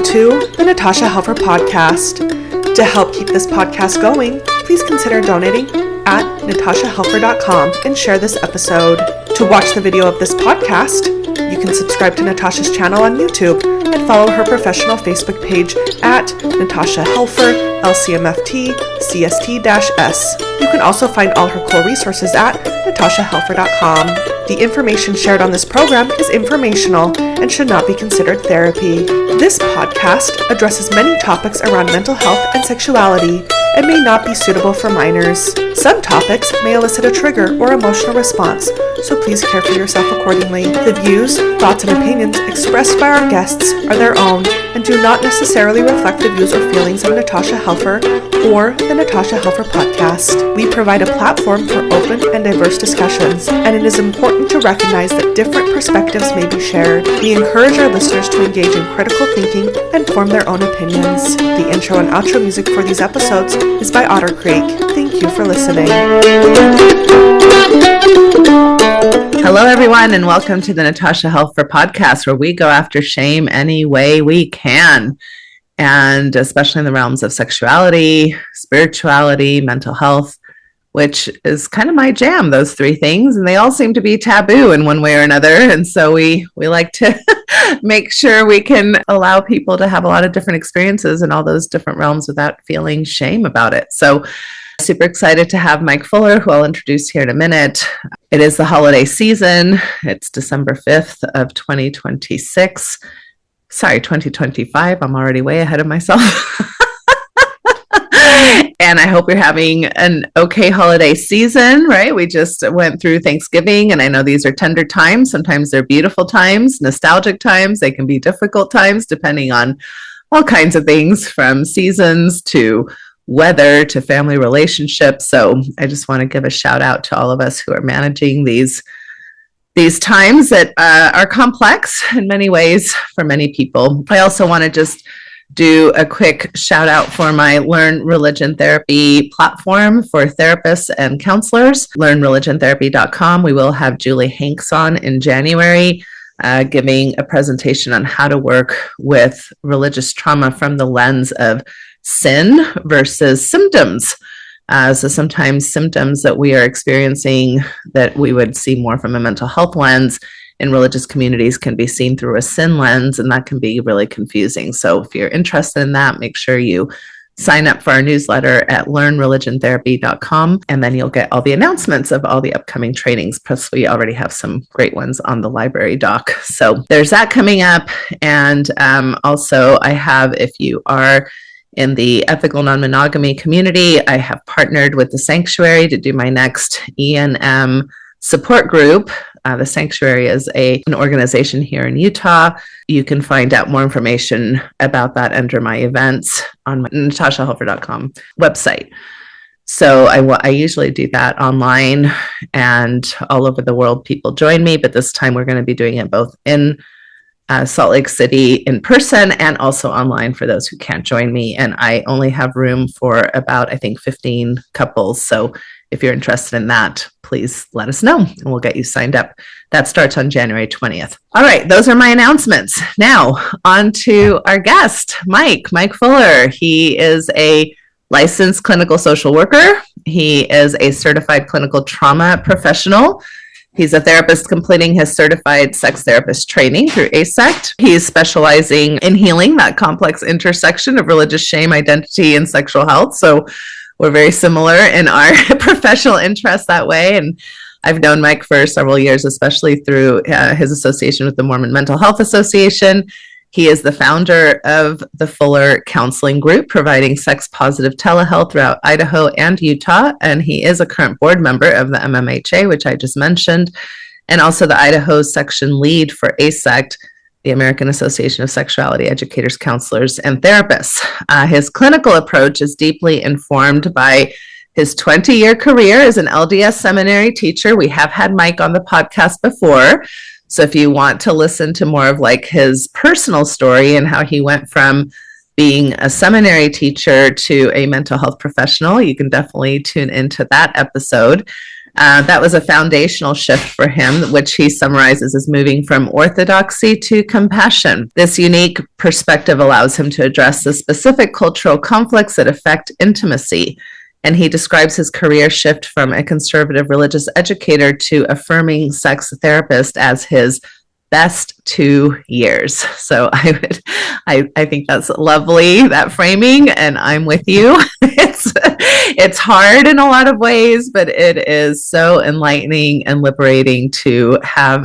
Welcome to the Natasha Helfer Podcast. To help keep this podcast going, please consider donating at natashahelfer.com and share this episode. To watch the video of this podcast, you can subscribe to Natasha's channel on YouTube and follow her professional Facebook page at Natasha Helfer, LCMFT, CST-S. You can also find all her cool resources at natashahelfer.com. The information shared on this program is informational and should not be considered therapy. This podcast addresses many topics around mental health and sexuality and may not be suitable for minors. Some topics may elicit a trigger or emotional response, so please care for yourself accordingly. The views, thoughts, and opinions expressed by our guests are their own and do not necessarily reflect the views or feelings of Natasha Helfer or the Natasha Helfer Podcast. We provide a platform for open and diverse discussions, and it is important to recognize that different perspectives may be shared. We encourage our listeners to engage in critical thinking and form their own opinions. The intro and outro music for these episodes is by Otter Creek. Thank you for listening. Hello, everyone, and welcome to the Natasha Helfer Podcast, where we go after shame any way we can, and especially in the realms of sexuality, spirituality, mental health, which is kind of my jam, those three things, and they all seem to be taboo in one way or another, and so we like to make sure we can allow people to have a lot of different experiences in all those different realms without feeling shame about it. So super excited to have Mike Fuller, who I'll introduce here in a minute. It is the holiday season. It's December 5th of 2026. Sorry, 2025. I'm already way ahead of myself. And I hope you're having an okay holiday season, right? We just went through Thanksgiving, and I know these are tender times. Sometimes they're beautiful times, nostalgic times. They can be difficult times, depending on all kinds of things, from seasons to weather to family relationships. So I just want to give a shout out to all of us who are managing these times that are complex in many ways for many people. I also want to just do a quick shout out for my Learn Religion Therapy platform for therapists and counselors, learnreligiontherapy.com. We will have Julie Hanks on in January, giving a presentation on how to work with religious trauma from the lens of sin versus symptoms. So sometimes symptoms that we are experiencing that we would see more from a mental health lens in religious communities can be seen through a sin lens, and that can be really confusing. So if you're interested in that, make sure you sign up for our newsletter at learnreligiontherapy.com, and then you'll get all the announcements of all the upcoming trainings. Plus, we already have some great ones on the library doc. So there's that coming up. And also I have, if you are in the ethical non-monogamy community, I have partnered with the Sanctuary to do my next E&M support group. The Sanctuary is an organization here in Utah. You can find out more information about that under my events on my natashahelfer.com website. So I usually do that online, and all over the world people join me, but this time we're going to be doing it both in Salt Lake City in person and also online for those who can't join me. And I only have room for about, I think, 15 couples. So if you're interested in that, please let us know and we'll get you signed up. That starts on January 20th. All right, those are my announcements. Now, on to our guest, Mike Fuller. He is a licensed clinical social worker. He is a certified clinical trauma professional. He's a therapist completing his certified sex therapist training through ASECT. He is specializing in healing that complex intersection of religious shame, identity, and sexual health. So we're very similar in our professional interests that way. And I've known Mike for several years, especially through his association with the Mormon Mental Health Association. He is the founder of the Fuller Counseling Group, providing sex-positive telehealth throughout Idaho and Utah. And he is a current board member of the MMHA, which I just mentioned, and also the Idaho section lead for ASECT, the American Association of Sexuality Educators, Counselors, and Therapists. His clinical approach is deeply informed by his 20-year career as an LDS seminary teacher. We have had Mike on the podcast before. So if you want to listen to more of like his personal story and how he went from being a seminary teacher to a mental health professional, you can definitely tune into that episode. That was a foundational shift for him, which he summarizes as moving from orthodoxy to compassion. This unique perspective allows him to address the specific cultural conflicts that affect intimacy. And he describes his career shift from a conservative religious educator to affirming sex therapist as his best 2 years. So I think that's lovely, that framing, and I'm with you. It's hard in a lot of ways, but it is so enlightening and liberating to have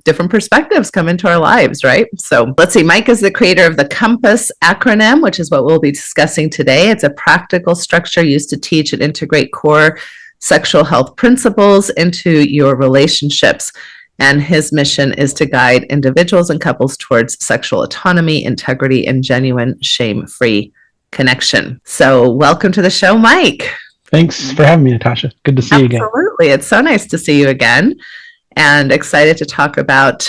different perspectives come into our lives, right? So let's see, Mike is the creator of the COMPASS acronym, which is what we'll be discussing today. It's a practical structure used to teach and integrate core sexual health principles into your relationships. And his mission is to guide individuals and couples towards sexual autonomy, integrity, and genuine shame-free connection. So welcome to the show, Mike. Thanks for having me, Natasha. Good to see you again. Absolutely. It's so nice to see you again, and excited to talk about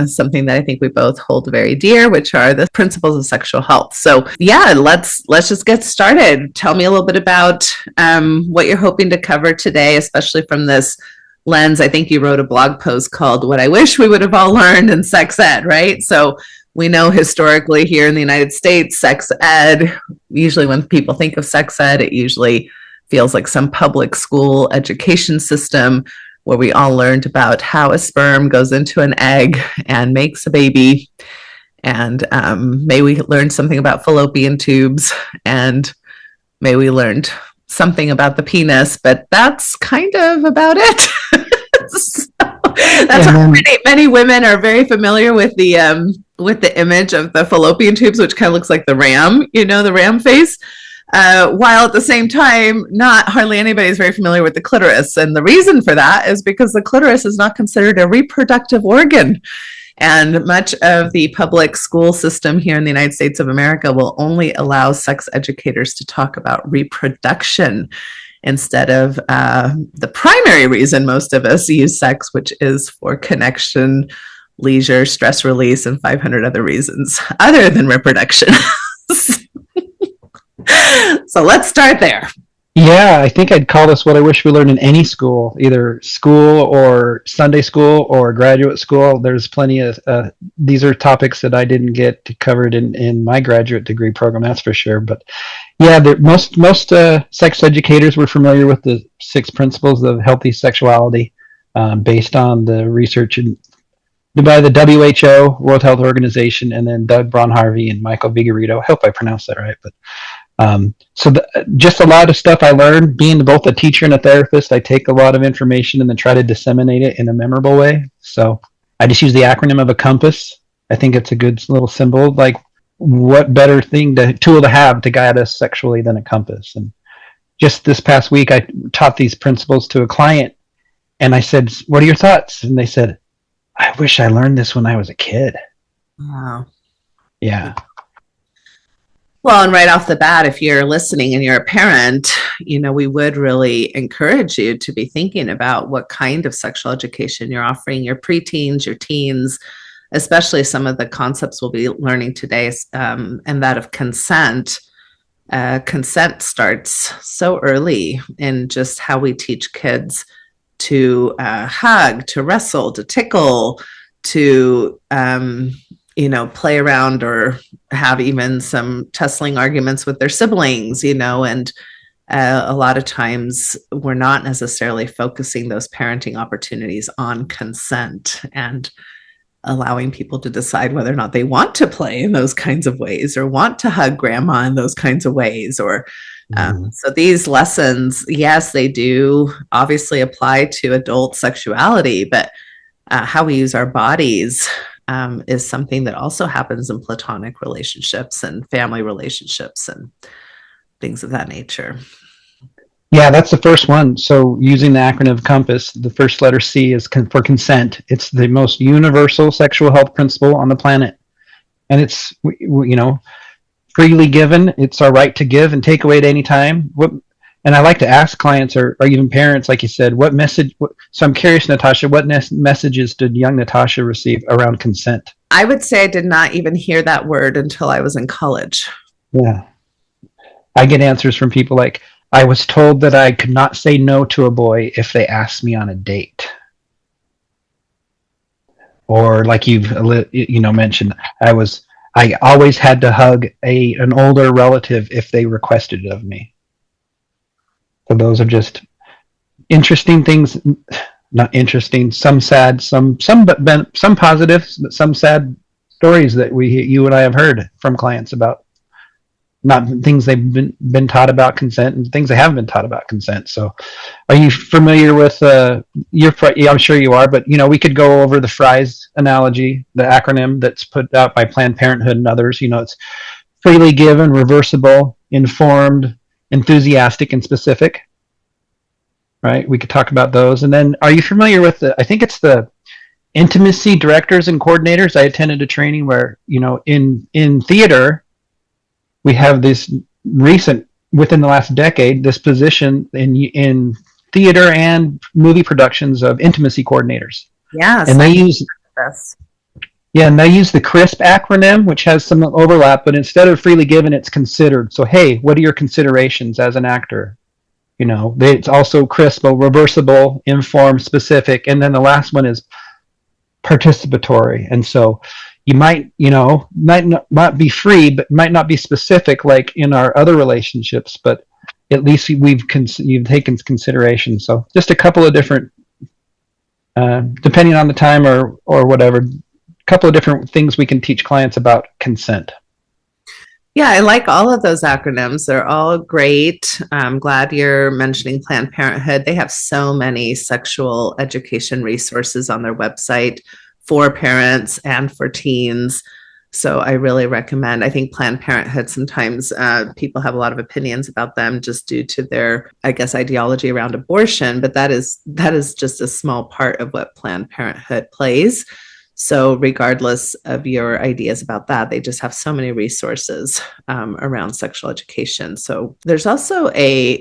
something that I think we both hold very dear, which are the principles of sexual health. So yeah, let's just get started. Tell me a little bit about what you're hoping to cover today, especially from this lens. I think you wrote a blog post called "What I Wish We Would Have All Learned in Sex Ed," right? So we know historically here in the United States, sex ed, usually when people think of sex ed, it usually feels like some public school education system where we all learned about how a sperm goes into an egg and makes a baby. And may we learned something about fallopian tubes, and may we learned something about the penis, but that's kind of about it. So that's how many women are very familiar with the image of the fallopian tubes, which kind of looks like the ram, the ram face. While at the same time, not hardly anybody is very familiar with the clitoris. And the reason for that is because the clitoris is not considered a reproductive organ. And much of the public school system here in the United States of America will only allow sex educators to talk about reproduction instead of the primary reason most of us use sex, which is for connection, leisure, stress release, and 500 other reasons other than reproduction. So let's start there. Yeah, I think I'd call this what I wish we learned in any school, either school or Sunday school or graduate school. There's plenty of, these are topics that I didn't get covered in my graduate degree program, that's for sure. But yeah, most sex educators were familiar with the 6 principles of healthy sexuality based on the research by the WHO, World Health Organization, and then Doug Braun-Harvey and Michael Vigorito. I hope I pronounced that right, but just a lot of stuff I learned. Being both a teacher and a therapist, I take a lot of information and then try to disseminate it in a memorable way. So I just use the acronym of a compass. I think it's a good little symbol. Like, what better tool to have to guide us sexually than a compass? And just this past week, I taught these principles to a client, and I said, "What are your thoughts?" And they said, "I wish I learned this when I was a kid." Wow. Yeah. Well, and right off the bat, if you're listening and you're a parent, we would really encourage you to be thinking about what kind of sexual education you're offering your preteens, your teens, especially some of the concepts we'll be learning today, and that of consent. Consent starts so early in just how we teach kids to hug, to wrestle, to tickle, to play around or have even some tussling arguments with their siblings, and a lot of times we're not necessarily focusing those parenting opportunities on consent and allowing people to decide whether or not they want to play in those kinds of ways or want to hug grandma in those kinds of ways. Or so these lessons, yes, they do obviously apply to adult sexuality, but how we use our bodies is something that also happens in platonic relationships and family relationships and things of that nature. Yeah, that's the first one. So using the acronym COMPASS, the first letter C is for consent. It's the most universal sexual health principle on the planet. And it's, freely given. It's our right to give and take away at any time. And I like to ask clients or even parents, like you said, so I'm curious, Natasha, what messages did young Natasha receive around consent? I would say I did not even hear that word until I was in college. Yeah. I get answers from people like, I was told that I could not say no to a boy if they asked me on a date. Or like you've mentioned, I always had to hug an older relative if they requested it of me. So those are just interesting things. Not interesting. Some sad. Some positive, but some sad stories that you and I have heard from clients about not things they've been taught about consent and things they haven't been taught about consent. So, are you familiar with? I'm sure you are, but we could go over the FRIES analogy, the acronym that's put out by Planned Parenthood and others. It's freely given, reversible, informed, enthusiastic, and specific. Right? We could talk about those. And then, are you familiar with I think it's the intimacy directors and coordinators? I attended a training where in theater, we have this within the last decade, this position in theater and movie productions of intimacy coordinators. Yes. And they use this. Yeah, and they use the CRISP acronym, which has some overlap, but instead of freely given, it's considered. So, hey, what are your considerations as an actor? It's also CRISP, reversible, informed, specific, and then the last one is participatory. And so you might not be free, but might not be specific like in our other relationships, but at least you've taken consideration. So just a couple of different, depending on the time or whatever, a couple of different things we can teach clients about consent. Yeah, I like all of those acronyms. They're all great. I'm glad you're mentioning Planned Parenthood. They have so many sexual education resources on their website for parents and for teens. So I really recommend. I think Planned Parenthood, sometimes people have a lot of opinions about them just due to their, I guess, ideology around abortion, but that is just a small part of what Planned Parenthood plays. So regardless of your ideas about that, they just have so many resources around sexual education. So there's also I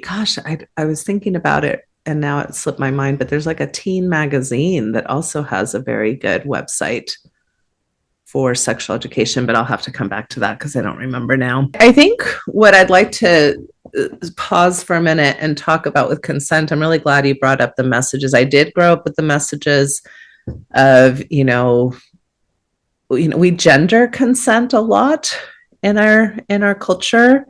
was thinking about it and now it slipped my mind, but there's like a teen magazine that also has a very good website for sexual education, but I'll have to come back to that because I don't remember now. I think what I'd like to pause for a minute and talk about with consent, I'm really glad you brought up the messages. I did grow up with the messages of, we gender consent a lot in our culture.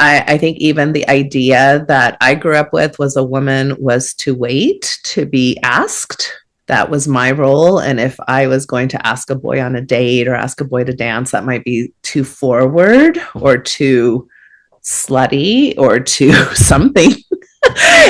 I think even the idea that I grew up with was a woman was to wait to be asked. That was my role. And if I was going to ask a boy on a date or ask a boy to dance, that might be too forward or too slutty or too something.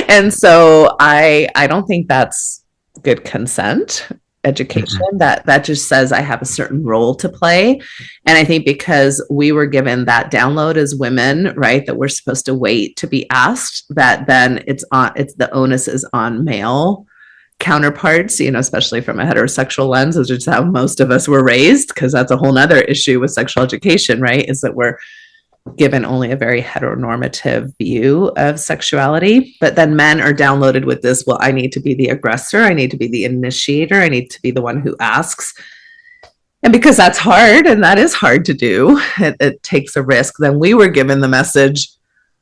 And so I don't think that's good consent education. That just says I have a certain role to play. And I think because we were given that download as women, right, that we're supposed to wait to be asked, that then it's the onus is on male counterparts, especially from a heterosexual lens, which is how most of us were raised, because that's a whole nother issue with sexual education, right, is that we're given only a very heteronormative view of sexuality. But then men are downloaded with this, well, I need to be the aggressor, I need to be the initiator, I need to be the one who asks. And because that's hard, and that is hard to do, it takes a risk, then we were given the message,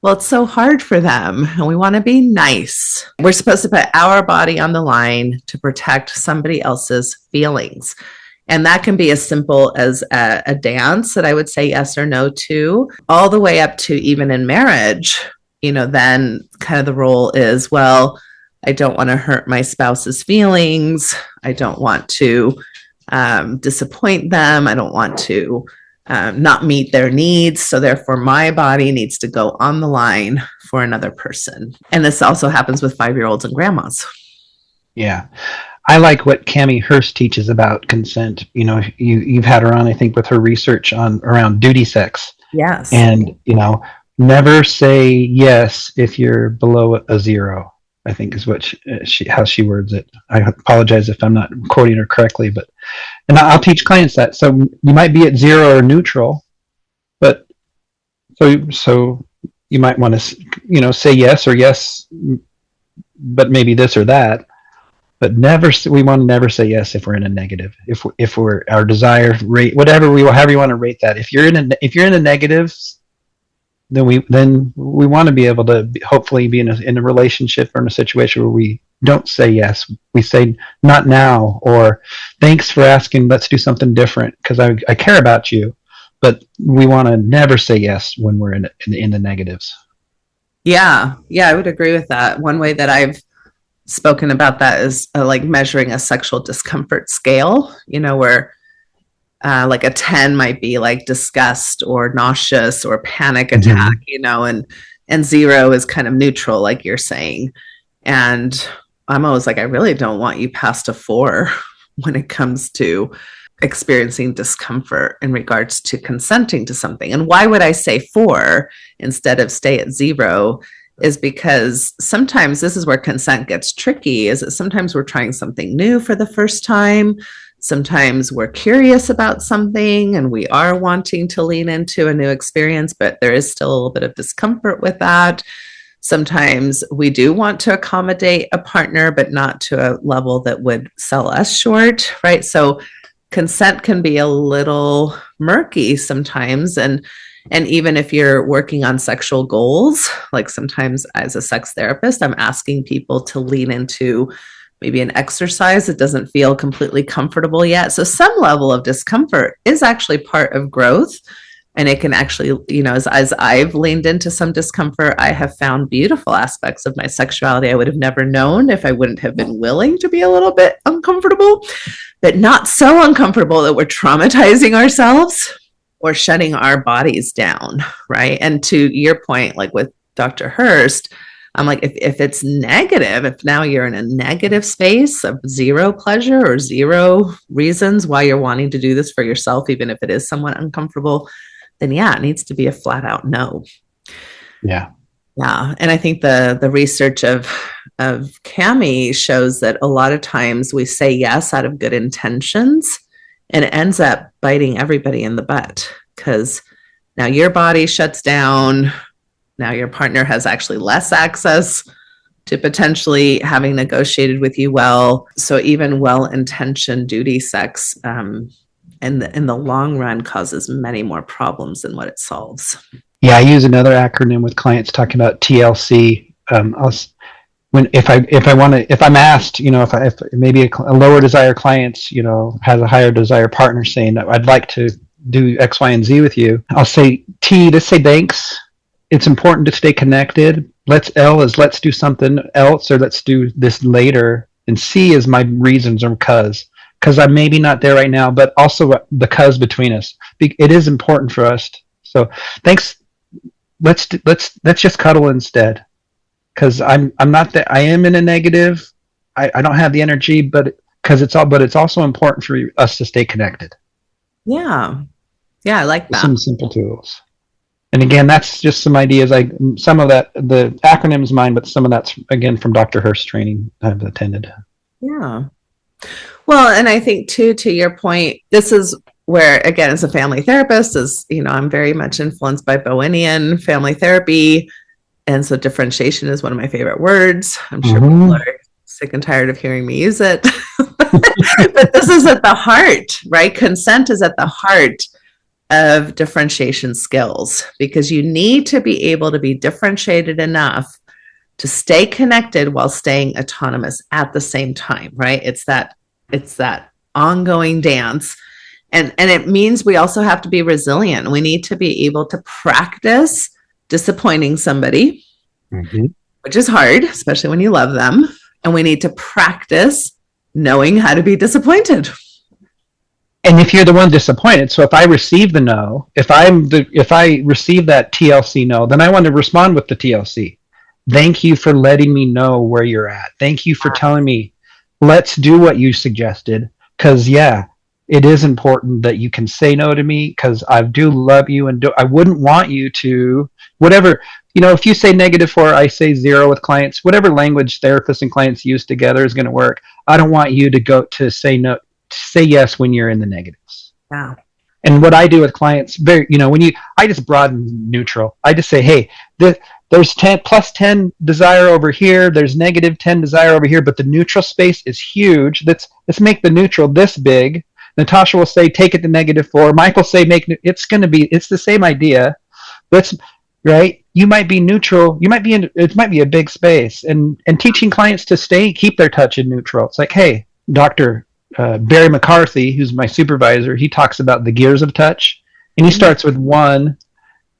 well, it's so hard for them, and we want to be nice. We're supposed to put our body on the line to protect somebody else's feelings. And that can be as simple as a dance that I would say yes or no to, all the way up to even in marriage, then kind of the role is, well, I don't want to hurt my spouse's feelings. I don't want to disappoint them. I don't want to not meet their needs. So therefore, my body needs to go on the line for another person. And this also happens with 5-year-olds and grandmas. Yeah. I like what Cammie Hurst teaches about consent. You've had her on, I think, with her research around duty sex. Yes. And, never say yes if you're below a 0, I think is what how she words it. I apologize if I'm not quoting her correctly, and I'll teach clients that. So you might be at 0 or neutral, but so you might want to, say yes or yes, but maybe this or that. But we want to never say yes if we're in a negative. If we're our desire rate, however you want to rate that. If you're in the negatives, then we want to be able to hopefully be in a relationship or in a situation where we don't say yes. We say not now, or thanks for asking, let's do something different because I care about you. But we want to never say yes when we're in the negatives. Yeah, I would agree with that. One way that I've spoken about that is like measuring a sexual discomfort scale, where like a 10 might be like disgust or nauseous or panic attack, and 0 is kind of neutral, like you're saying. And I'm always like, I really don't want you past a 4 when it comes to experiencing discomfort in regards to consenting to something. And why would I say 4 instead of stay at 0 is because sometimes this is where consent gets tricky, is that sometimes we're trying something new for the first time. Sometimes we're curious about something and we are wanting to lean into a new experience, but there is still a little bit of discomfort with that. Sometimes we do want to accommodate a partner, but not to a level that would sell us short, right? So consent can be a little murky sometimes. And even if you're working on sexual goals, like sometimes as a sex therapist, I'm asking people to lean into maybe an exercise that doesn't feel completely comfortable yet. So some level of discomfort is actually part of growth. And it can actually, as I've leaned into some discomfort, I have found beautiful aspects of my sexuality I would have never known if I wouldn't have been willing to be a little bit uncomfortable, but not so uncomfortable that we're traumatizing ourselves or shutting our bodies down, right? And to your point, like with Dr. Hurst, I'm like, if it's negative, if now you're in a negative space of 0 pleasure or 0 reasons why you're wanting to do this for yourself, even if it is somewhat uncomfortable, then it needs to be a flat out no. Yeah. Yeah. And I think the research of Cami shows that a lot of times we say yes out of good intentions and it ends up biting everybody in the butt because now your body shuts down. Now your partner has actually less access to potentially having negotiated with you well. So even well-intentioned duty sex in the long run causes many more problems than what it solves. Yeah, I use another acronym with clients talking about TLC. If I'm asked, if maybe a lower desire client, has a higher desire partner saying I'd like to do X, Y, and Z with you, I'll say T, let's say thanks. It's important to stay connected. L is let's do something else or let's do this later. And C is my reasons or because I'm maybe not there right now, but also the cause between us. It is important for us. So thanks. Let's just cuddle instead. Because I'm not that I am in a negative. I don't have the energy, but it's also important for us to stay connected. Yeah. I like that. Some simple tools. And again, that's just some ideas. Some of that, the acronym's mine, but some of that's again from Dr. Hurst's training I've attended. Yeah. Well, and I think too, to your point, this is where, again, as a family therapist, I'm very much influenced by Bowenian family therapy. And so differentiation is one of my favorite words. I'm sure people are sick and tired of hearing me use it. But this is at the heart, right? Consent is at the heart of differentiation skills because you need to be able to be differentiated enough to stay connected while staying autonomous at the same time, right? It's that ongoing dance. And it means we also have to be resilient. We need to be able to practice disappointing somebody, which is hard, especially when you love them. And we need to practice knowing how to be disappointed. And if you're the one disappointed, so if I receive the no, if I receive that TLC no, then I want to respond with the TLC. Thank you for letting me know where you're at. Thank you for telling me, let's do what you suggested. Because it is important that you can say no to me because I do love you and I wouldn't want you to, whatever, if you say -4, I say 0 with clients, whatever language therapists and clients use together is going to work. I don't want you to go to say no, to say yes when you're in the negatives. Wow. And what I do with clients, I just broaden neutral. I just say, hey, there's 10 plus 10 desire over here. There's -10 desire over here, but the neutral space is huge. Let's make the neutral this big. Natasha will say, take it to -4. Mike will say, it's the same idea. right? You might be neutral. You might be in, it might be a big space, and teaching clients to keep their touch in neutral. It's like, hey, Dr. Barry McCarthy, who's my supervisor, he talks about the gears of touch, and he starts with one,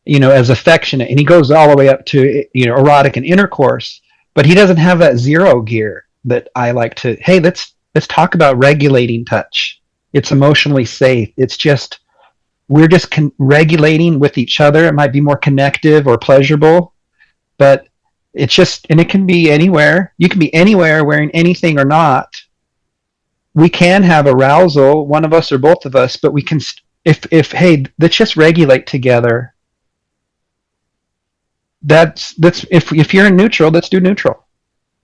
as affectionate, and he goes all the way up to, erotic and intercourse, but he doesn't have that zero gear that I like to, hey, let's talk about regulating touch. It's emotionally safe. It's just, we're just regulating with each other. It might be more connective or pleasurable, but it's just, and it can be anywhere. You can be anywhere wearing anything or not. We can have arousal, one of us or both of us, but we can, if hey, let's just regulate together. That's if you're in neutral, let's do neutral.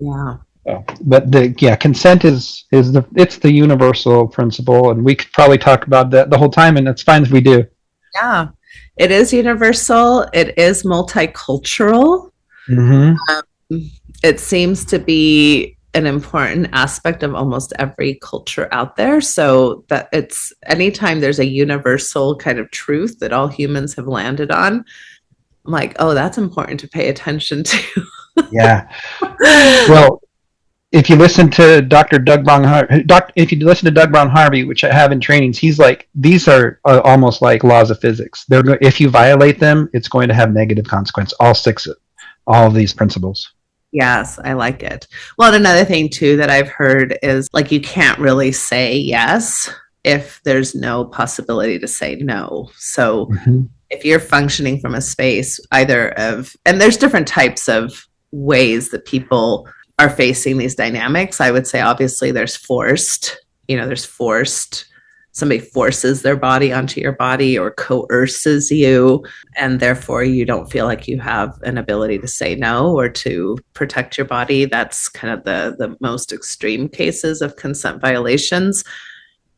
Yeah. But consent is the universal principle, and we could probably talk about that the whole time, and it's fine if we do. Yeah, it is universal. It is multicultural. Mm-hmm. It seems to be an important aspect of almost every culture out there. So that it's anytime there's a universal kind of truth that all humans have landed on, I'm like, oh, that's important to pay attention to. Yeah. Well, if you listen to Dr. Doug Brown Harvey, which I have in trainings, he's like, these are almost like laws of physics. If you violate them, it's going to have negative consequence. All of these principles. Yes, I like it. Well, another thing too that I've heard is like, you can't really say yes if there's no possibility to say no. So if you're functioning from a space either of, and there's different types of ways that people are facing these dynamics. I would say obviously there's forced, somebody forces their body onto your body or coerces you, and therefore you don't feel like you have an ability to say no or to protect your body. That's kind of the most extreme cases of consent violations.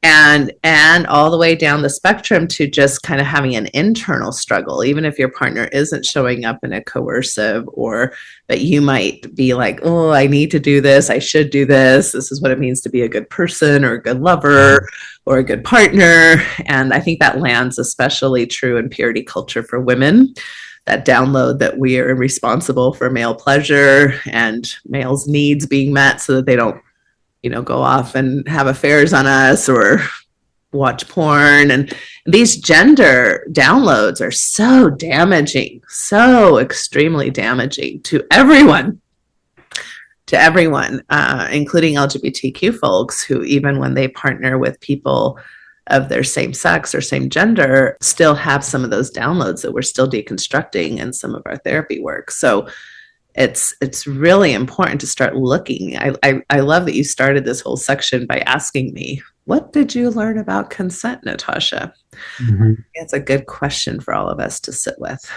And all the way down the spectrum to just kind of having an internal struggle, even if your partner isn't showing up in a coercive, or that you might be like, oh, I need to do this. I should do this. This is what it means to be a good person or a good lover or a good partner. And I think that lands especially true in purity culture for women, that download that we are responsible for male pleasure and males' needs being met so that they don't go off and have affairs on us or watch porn. And these gender downloads are so damaging, so extremely damaging to everyone, including LGBTQ folks who, even when they partner with people of their same sex or same gender, still have some of those downloads that we're still deconstructing in some of our therapy work. So it's really important to start looking. I love that you started this whole section by asking me, what did you learn about consent, Natasha? Mm-hmm. It's a good question for all of us to sit with.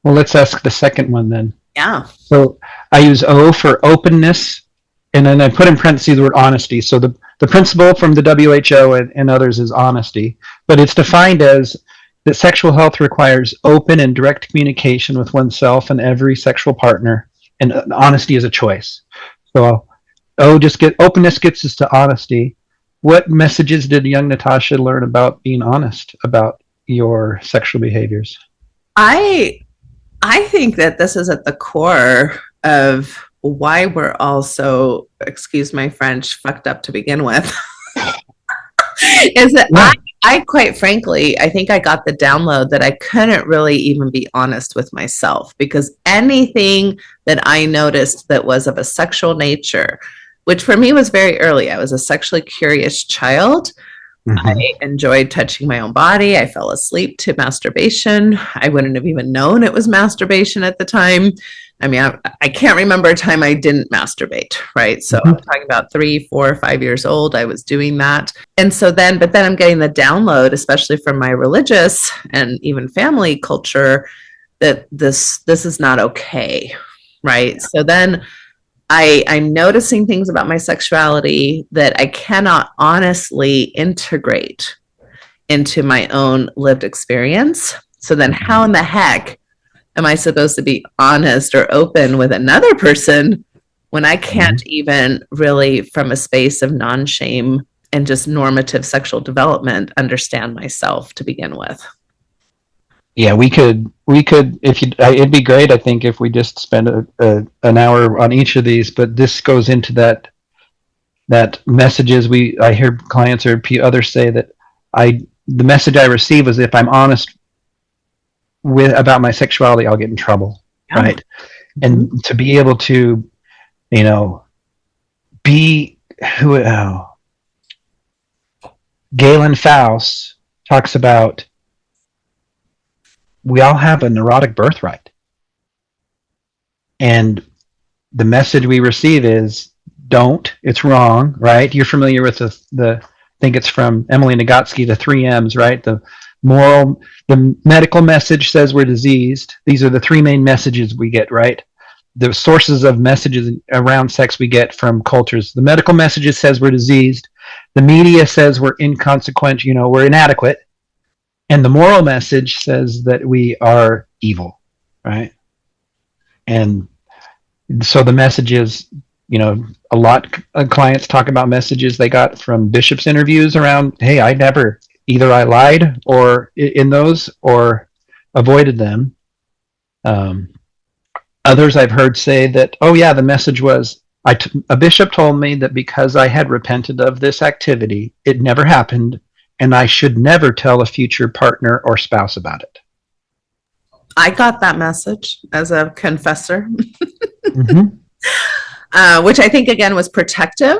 Well, let's ask the second one then. Yeah. So I use O for openness, and then I put in parentheses the word honesty. So the principle from the WHO and others is honesty, but it's defined as that sexual health requires open and direct communication with oneself and every sexual partner, and honesty is a choice. So, openness gets us to honesty. What messages did young Natasha learn about being honest about your sexual behaviors? I think that this is at the core of why we're all so, excuse my French, fucked up to begin with. Is that I quite frankly, I think I got the download that I couldn't really even be honest with myself, because anything that I noticed that was of a sexual nature, which for me was very early. I was a sexually curious child. Mm-hmm. I enjoyed touching my own body. I fell asleep to masturbation. I wouldn't have even known it was masturbation at the time. I mean, I can't remember a time I didn't masturbate, right? So I'm talking about 3, 4, 5 years old, I was doing that. And so then I'm getting the download, especially from my religious and even family culture, that this is not okay, right? Yeah. So then I'm noticing things about my sexuality that I cannot honestly integrate into my own lived experience. So then how in the heck am I supposed to be honest or open with another person when I can't even really, from a space of non-shame and just normative sexual development, understand myself to begin with? Yeah, we could, if you, it'd be great, I think, if we just spend an hour on each of these, but this goes into that messages I hear clients or others say that the message I receive is if I'm honest about my sexuality, I'll get in trouble. Yeah. Right. And to be able to, be who, Galen Faust talks about, we all have a neurotic birthright. And the message we receive is, don't, it's wrong, right? You're familiar with I think it's from Emily Nagoski, the 3 M's, right? The medical message says we're diseased. These are the 3 main messages we get, right? The sources of messages around sex we get from cultures. The medical message says we're diseased. The media says we're inconsequential, we're inadequate. And the moral message says that we are evil, right? And so the message is, a lot of clients talk about messages they got from bishops' interviews around, hey, either I lied or in those or avoided them. Others I've heard say that, oh yeah, the message was, a bishop told me that because I had repented of this activity, it never happened, and I should never tell a future partner or spouse about it. I got that message as a confessor, mm-hmm. Which I think, again, was protective,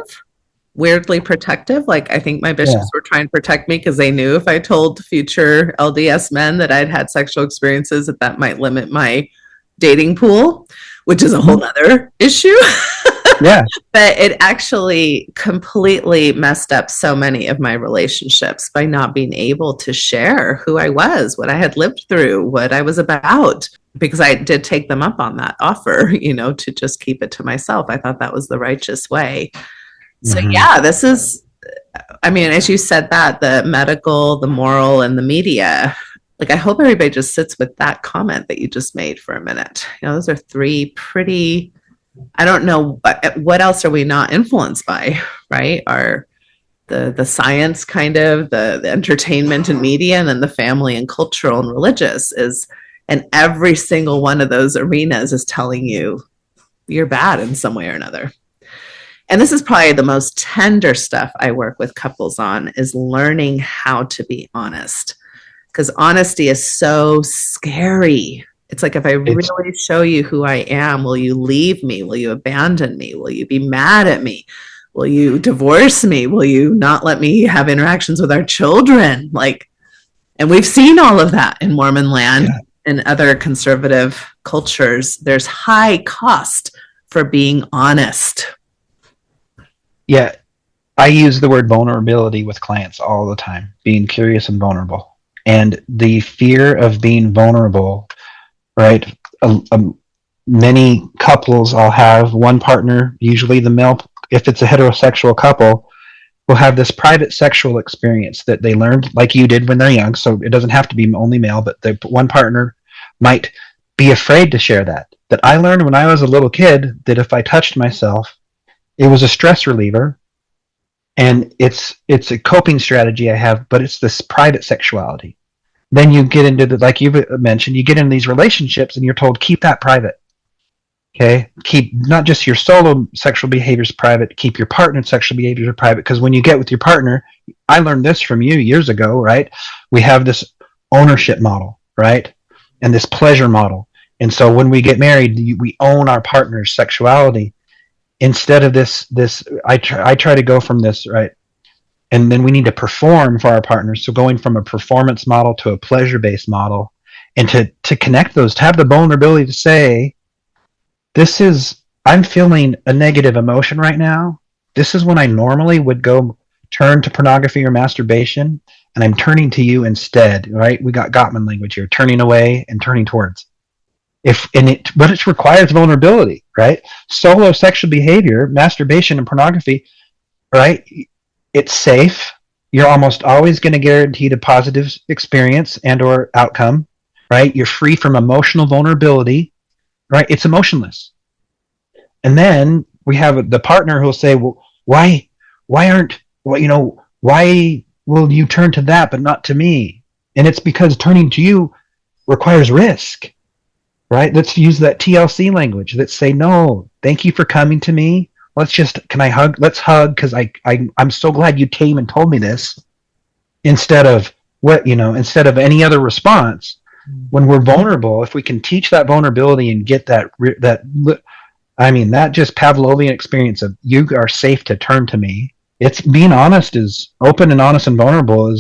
weirdly protective. Like, I think my bishops were trying to protect me because they knew if I told future LDS men that I'd had sexual experiences, that might limit my dating pool, which is a whole other issue. Yeah. But it actually completely messed up so many of my relationships by not being able to share who I was, what I had lived through, what I was about, because I did take them up on that offer, to just keep it to myself. I thought that was the righteous way. So yeah, this is, as you said that, the medical, the moral, and the media, like, I hope everybody just sits with that comment that you just made for a minute. Those are 3 pretty, I don't know, what else are we not influenced by, right? Are the science kind of, the entertainment and media, and then the family and cultural and religious and every single one of those arenas is telling you you're bad in some way or another. And this is probably the most tender stuff I work with couples on, is learning how to be honest. Because honesty is so scary. It's like, if I really show you who I am, will you leave me? Will you abandon me? Will you be mad at me? Will you divorce me? Will you not let me have interactions with our children? And we've seen all of that in Mormon land and other conservative cultures. There's high cost for being honest. Yeah. I use the word vulnerability with clients all the time, being curious and vulnerable. And the fear of being vulnerable, right? Many couples, I'll have one partner, usually the male, if it's a heterosexual couple, will have this private sexual experience that they learned, like you did when they're young. So it doesn't have to be only male, but one partner might be afraid to share that I learned when I was a little kid, that if I touched myself, it was a stress reliever. And it's a coping strategy I have, but it's this private sexuality. Then you get into like you've mentioned, you get in these relationships and you're told, keep that private. Okay. Keep not just your solo sexual behaviors private, keep your partner's sexual behaviors private. Because when you get with your partner, I learned this from you years ago, right? We have this ownership model, right? And this pleasure model. And so when we get married, we own our partner's sexuality. Instead of this, I try to go from this, right? And then we need to perform for our partners. So going from a performance model to a pleasure-based model, and to connect those, to have the vulnerability to say, I'm feeling a negative emotion right now. This is when I normally would go turn to pornography or masturbation, and I'm turning to you instead, right? We got Gottman language here, turning away and turning towards. But it requires vulnerability, right? Solo sexual behavior, masturbation and pornography, right? It's safe. You're almost always going to guarantee a positive experience and or outcome, right? You're free from emotional vulnerability, right? It's emotionless. And then we have the partner who'll say, well, why will you turn to that but not to me? And it's because turning to you requires risk, right? Let's use that TLC language. Let's say, no, thank you for coming to me. Can I hug? Let's hug, because I'm so glad you came and told me this, instead of any other response. When we're vulnerable, if we can teach that vulnerability and get that just Pavlovian experience of, you are safe to turn to me. It's being honest, is open and honest and vulnerable,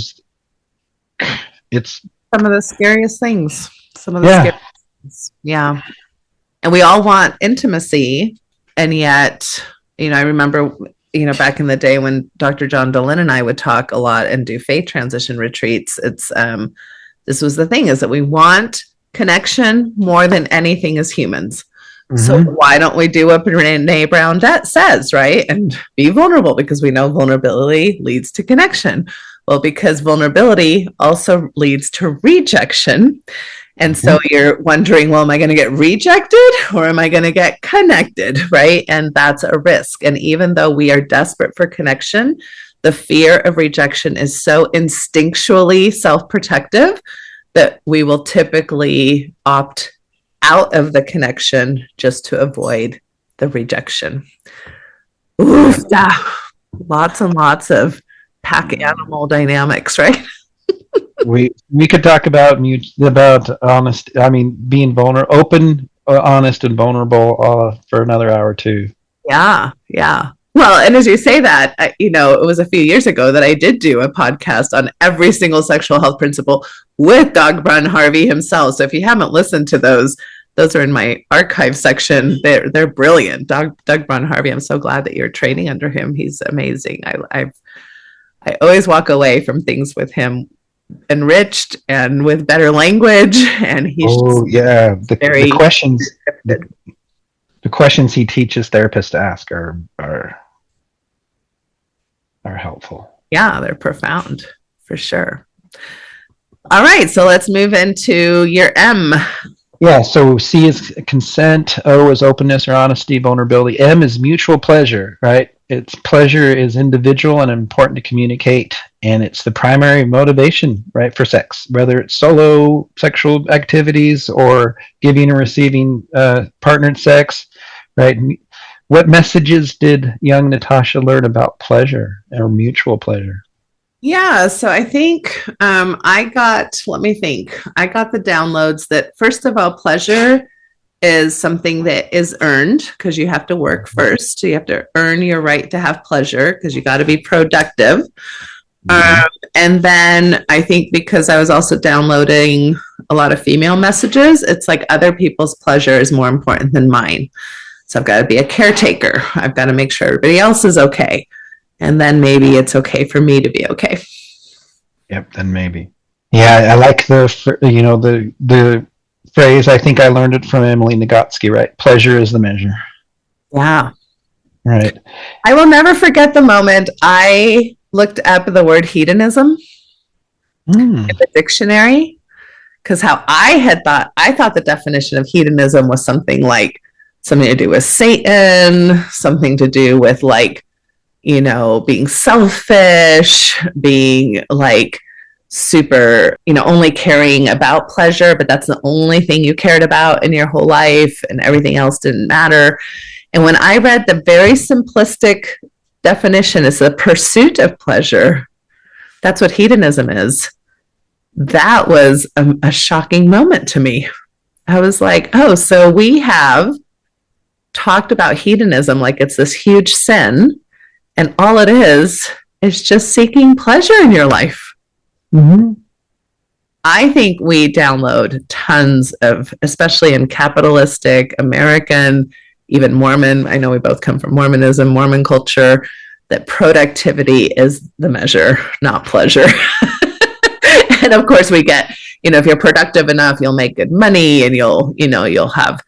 it's some of the scariest things. Scariest things. Yeah. And we all want intimacy. And yet, I remember, back in the day when Dr. John Dolan and I would talk a lot and do faith transition retreats, this was the thing, is that we want connection more than anything as humans. Mm-hmm. So why don't we do what Brene Brown says, right? And be vulnerable, because we know vulnerability leads to connection. Well, because vulnerability also leads to rejection. And so you're wondering, well, am I going to get rejected or am I going to get connected, right? And that's a risk. And even though we are desperate for connection, the fear of rejection is so instinctually self-protective that we will typically opt out of the connection just to avoid the rejection. Ooh, yeah. Lots and lots of pack animal dynamics, right? we could talk about honest. Being vulnerable, open, honest, and vulnerable for another hour too. Yeah. Well, and as you say that, it was a few years ago that I did do a podcast on every single sexual health principle with Doug Brun Harvey himself. So if you haven't listened to those are in my archive section. They're brilliant. Doug Brun Harvey, I'm so glad that you're training under him. He's amazing. I always walk away from things with him enriched and with better language. And he's the questions he teaches therapists to ask are helpful. Yeah, they're profound for sure. All right, so let's move into your M. Yeah, so C is consent, O is openness or honesty, vulnerability. M is mutual pleasure, right? It's pleasure is individual and important to communicate, and it's the primary motivation, right, for sex, whether it's solo sexual activities or giving or receiving partnered sex, right? What messages did young Natasha learn about pleasure or mutual pleasure? Yeah, so I think I got the downloads that, first of all, pleasure is something that is earned, because you have to work first. So you have to earn your right to have pleasure, because you got to be productive. And then I think, because I was also downloading a lot of female messages, it's like other people's pleasure is more important than mine. So I've got to be a caretaker. I've got to make sure everybody else is okay. And then maybe it's okay for me to be okay. Yep, then maybe. Yeah, I like the phrase. I think I learned it from Emily Nagoski, right? Pleasure is the measure. Yeah. Right. I will never forget the moment I looked up the word hedonism in the dictionary, because I thought the definition of hedonism was something to do with Satan, something to do with being selfish, being super, only caring about pleasure, but that's the only thing you cared about in your whole life and everything else didn't matter. And when I read the very simplistic definition, is the pursuit of pleasure, that's what hedonism is. That was a shocking moment to me. I was like, oh, so we have talked about hedonism like it's this huge sin, and all it is just seeking pleasure in your life. Mm-hmm. I think we download tons of, especially in capitalistic, American, even Mormon, I know we both come from Mormonism, Mormon culture, that productivity is the measure, not pleasure. And of course we get, if you're productive enough, you'll make good money and you'll have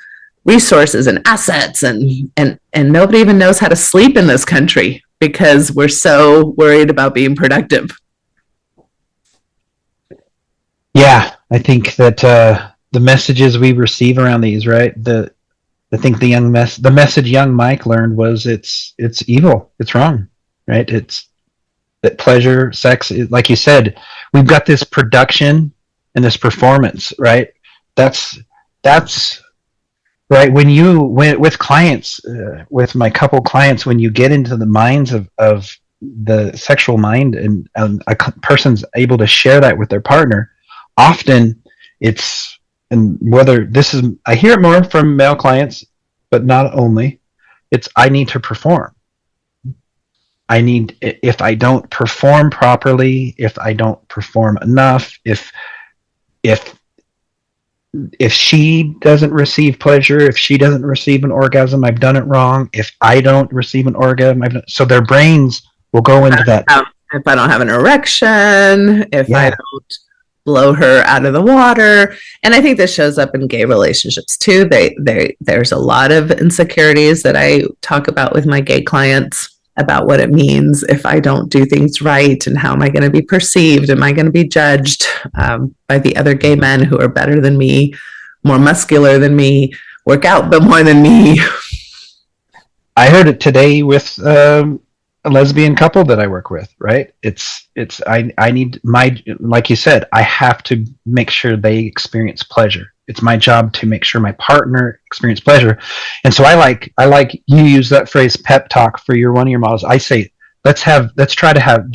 resources and assets, and nobody even knows how to sleep in this country because we're so worried about being productive. Yeah, I think that the messages we receive around these, right? I think the message young Mike learned was it's evil, it's wrong, right? It's that pleasure, sex, like you said, we've got this production and this performance, right? that's right. With clients, with my couple clients, when you get into the minds of the sexual mind, and person's able to share that with their partner, often it's, and whether this is, I hear it more from male clients, but not only, it's, I need to perform. If I don't perform properly, if I don't perform enough, if she doesn't receive pleasure, if she doesn't receive an orgasm, I've done it wrong. If I don't receive an orgasm, so their brains will go into that. If I don't have an erection, if I don't blow her out of the water. And I think this shows up in gay relationships too. There's a lot of insecurities that I talk about with my gay clients about what it means if I don't do things right, and how am I going to be perceived? Am I going to be judged by the other gay men who are better than me, more muscular than me, work out but more than me? I heard it today with a lesbian couple that I work with, right? I need like you said, I have to make sure they experience pleasure. It's my job to make sure my partner experience pleasure. And so I like you use that phrase, pep talk, for one of your models. I say, let's try to have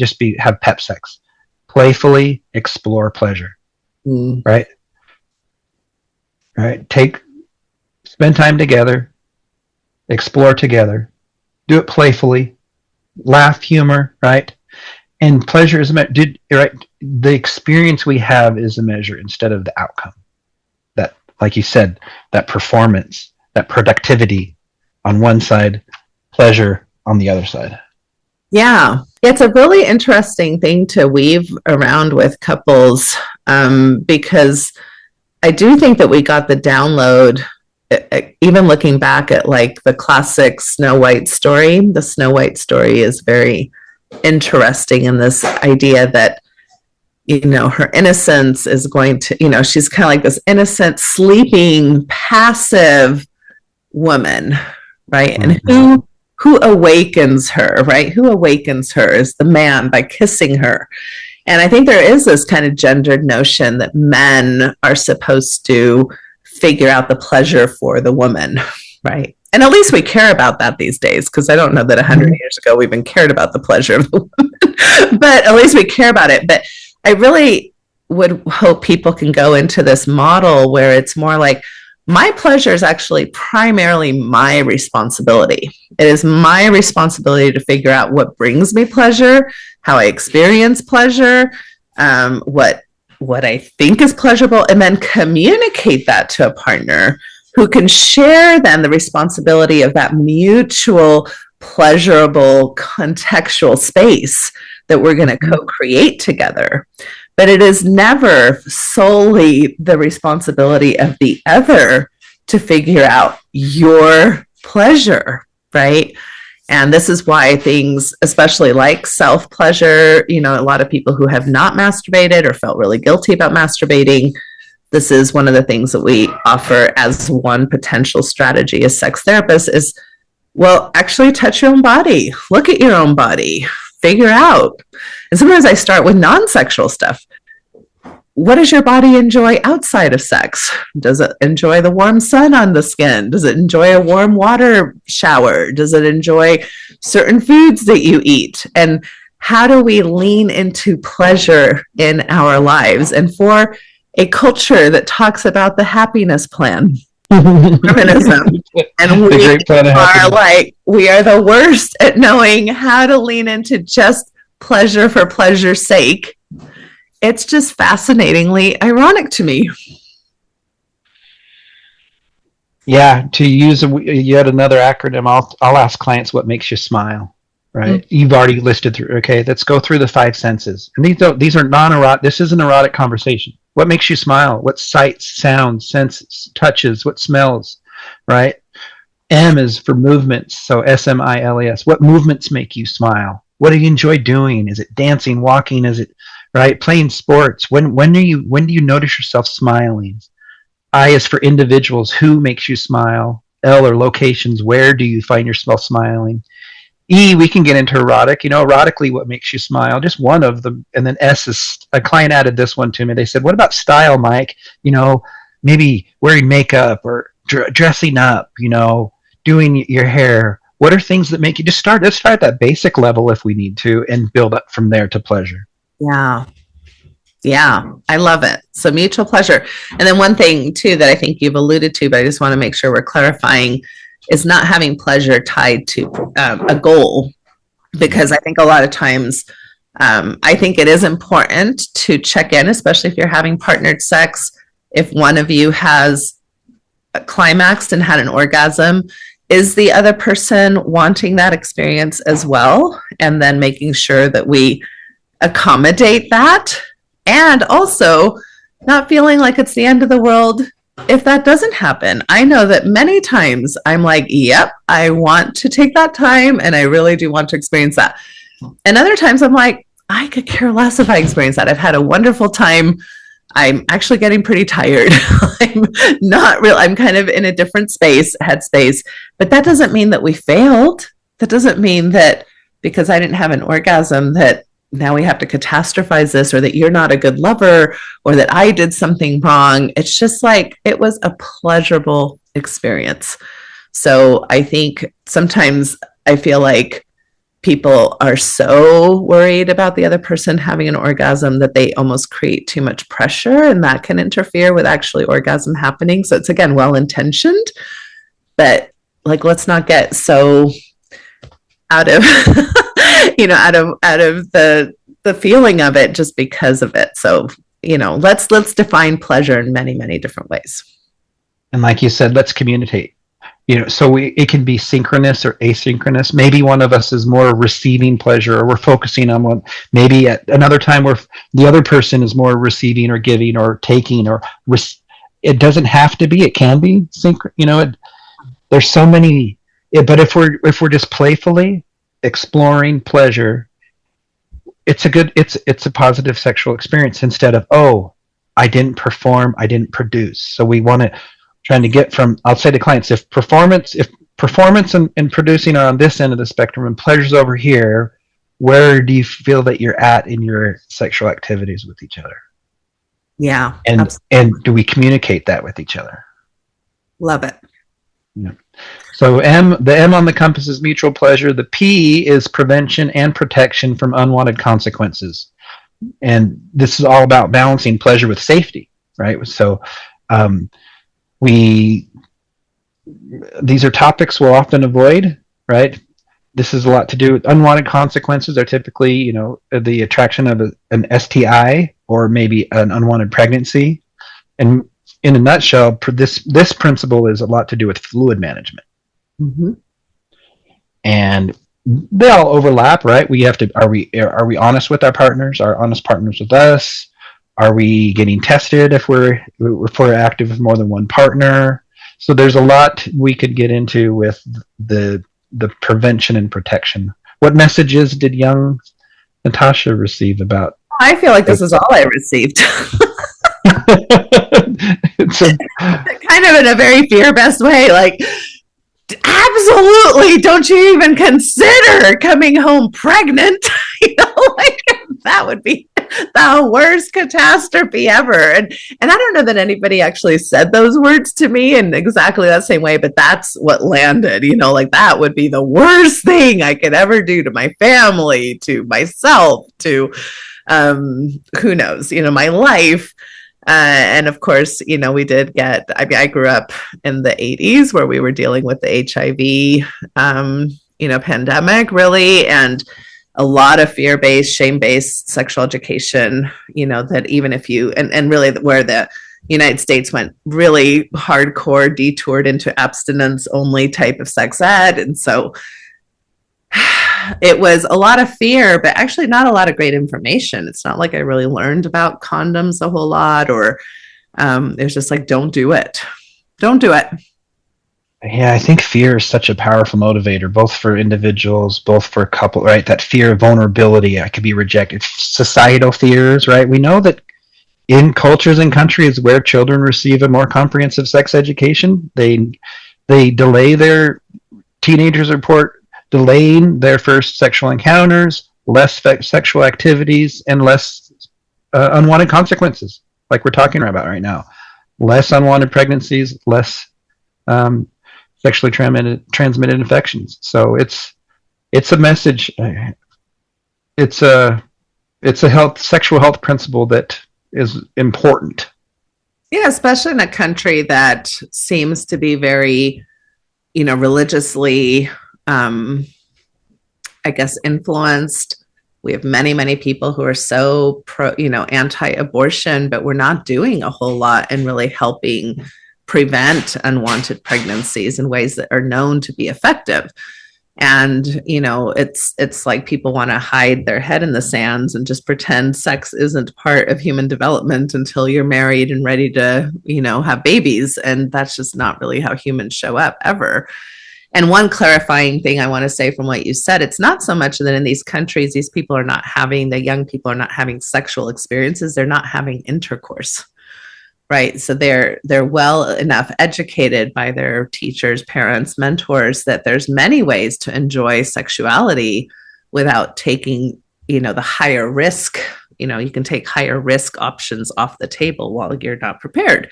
pep sex, playfully explore pleasure. Right. Spend time together, explore together, do it playfully, laugh, humor, right? And pleasure is right. The experience we have is a measure instead of the outcome. That, like you said, that performance, that productivity on one side, pleasure on the other side. Yeah, it's a really interesting thing to weave around with couples, because I do think that we got the download, even looking back at like the classic Snow White story. The Snow White story is very interesting in this idea that, her innocence is going to, she's kind of like this innocent, sleeping, passive woman, right? Mm-hmm. And who awakens her, right? Who awakens her is the man by kissing her. And I think there is this kind of gendered notion that men are supposed to figure out the pleasure for the woman, right? And at least we care about that these days, because I don't know that 100 years ago we even cared about the pleasure of the woman, but at least we care about it. But I really would hope people can go into this model where it's more like, my pleasure is actually primarily my responsibility. It is my responsibility to figure out what brings me pleasure, how I experience pleasure, what I think is pleasurable, and then communicate that to a partner who can share then the responsibility of that mutual, pleasurable, contextual space that we're going to co-create together. But it is never solely the responsibility of the other to figure out your pleasure, right? And this is why things, especially like self-pleasure, a lot of people who have not masturbated or felt really guilty about masturbating, this is one of the things that we offer as one potential strategy as sex therapists is, well, actually touch your own body, look at your own body, figure out. And sometimes I start with non-sexual stuff. What does your body enjoy outside of sex? Does it enjoy the warm sun on the skin? Does it enjoy a warm water shower? Does it enjoy certain foods that you eat? And how do we lean into pleasure in our lives? And for a culture that talks about the happiness plan, feminism, and we are the worst at knowing how to lean into just pleasure for pleasure's sake. It's just fascinatingly ironic to me. Yeah, to use yet another acronym, I'll ask clients what makes you smile, right? Mm-hmm. You've already listed through. Okay, let's go through the 5 senses. And these are non-erotic. This is an erotic conversation. What makes you smile? What sights, sounds, senses, touches, what smells, right? M is for movements, so SMILES. What movements make you smile? What do you enjoy doing? Is it dancing, walking? Is it right playing sports? When do you notice yourself smiling? I is for individuals. Who makes you smile? L are locations. Where do you find yourself smiling? E, we can get into erotic. Erotically, what makes you smile? Just one of them. And then S is, a client added this one to me. They said, "What about style, Mike? maybe wearing makeup or dressing up, doing your hair. What are things that make you let's start at that basic level if we need to, and build up from there to pleasure. Yeah, I love it. So mutual pleasure. And then one thing too that I think you've alluded to, but I just want to make sure we're clarifying, is not having pleasure tied to a goal. Because I think a lot of times, I think it is important to check in, especially if you're having partnered sex. If one of you has climaxed and had an orgasm, is the other person wanting that experience as well? And then making sure that we accommodate that. And also not feeling like it's the end of the world if that doesn't happen. I know that many times I'm like, yep, I want to take that time and I really do want to experience that. And other times I'm like, I could care less if I experience that. I've had a wonderful time. I'm actually getting pretty tired. I'm kind of in a different headspace. But that doesn't mean that we failed. That doesn't mean that because I didn't have an orgasm that now we have to catastrophize this, or that you're not a good lover, or that I did something wrong. It's just like, it was a pleasurable experience. So I think sometimes I feel like people are so worried about the other person having an orgasm that they almost create too much pressure, and that can interfere with actually orgasm happening. So it's, again, well-intentioned, but like, let's not get so out of out of the feeling of it just because of it. So let's define pleasure in many, many different ways. And like you said, let's communicate. So it can be synchronous or asynchronous. Maybe one of us is more receiving pleasure, or we're focusing on one. Maybe at another time where the other person is more receiving or giving or taking, or it doesn't have to be. It can be there's so many. But if we're just playfully exploring pleasure, it's a positive sexual experience, instead of, oh, I didn't perform, I didn't produce. So we want to trying to get from, I'll say to clients, if performance and producing are on this end of the spectrum and pleasure's over here, where do you feel that you're at in your sexual activities with each other? Yeah. And do we communicate that with each other? Love it. Yeah. So the M on the compass is mutual pleasure. The P is prevention and protection from unwanted consequences. And this is all about balancing pleasure with safety, right? So these are topics we'll often avoid, right? This is a lot to do with unwanted consequences. Are typically, the attraction of an STI or maybe an unwanted pregnancy. And in a nutshell, this principle is a lot to do with fluid management. Mm-hmm. And they all overlap, right? We have to, are we honest with our partners? Are honest partners with us? Are we getting tested if we're active with more than one partner? So there's a lot we could get into with the prevention and protection. What messages did young Natasha receive about? I feel like this is all I received. It's kind of in a very fear-based way, like, absolutely don't you even consider coming home pregnant. That would be the worst catastrophe ever. And I don't know that anybody actually said those words to me in exactly that same way, but that's what landed, that would be the worst thing I could ever do to my family, to myself, to who knows, my life. And of course, we did get, I grew up in the 80s where we were dealing with the HIV, pandemic, really, and a lot of fear-based, shame-based sexual education, that even if you, and really where the United States went really hardcore, detoured into abstinence-only type of sex ed. And so it was a lot of fear, but actually not a lot of great information. It's not like I really learned about condoms a whole lot, or it was just like, don't do it. Don't do it. Yeah, I think fear is such a powerful motivator, both for individuals, both for a couple, right? That fear of vulnerability, I could be rejected. Societal fears, right? We know that in cultures and countries where children receive a more comprehensive sex education, they delay their teenagers report delaying their first sexual encounters, less sexual activities, and less unwanted consequences, like we're talking about right now. less unwanted pregnancies, less sexually transmitted infections. So it's a message. It's a sexual health principle that is important. Yeah, especially in a country that seems to be very, religiously, I guess, influenced. We have many, many people who are so anti-abortion, but we're not doing a whole lot in really helping prevent unwanted pregnancies in ways that are known to be effective. And, it's like people want to hide their head in the sands and just pretend sex isn't part of human development until you're married and ready to, have babies. And that's just not really how humans show up ever. And one clarifying thing I want to say from what you said, it's not so much that in these countries, the young people are not having sexual experiences. They're not having intercourse. Right. So they're well enough educated by their teachers, parents, mentors, that there's many ways to enjoy sexuality without taking, the higher risk. You can take higher risk options off the table while you're not prepared.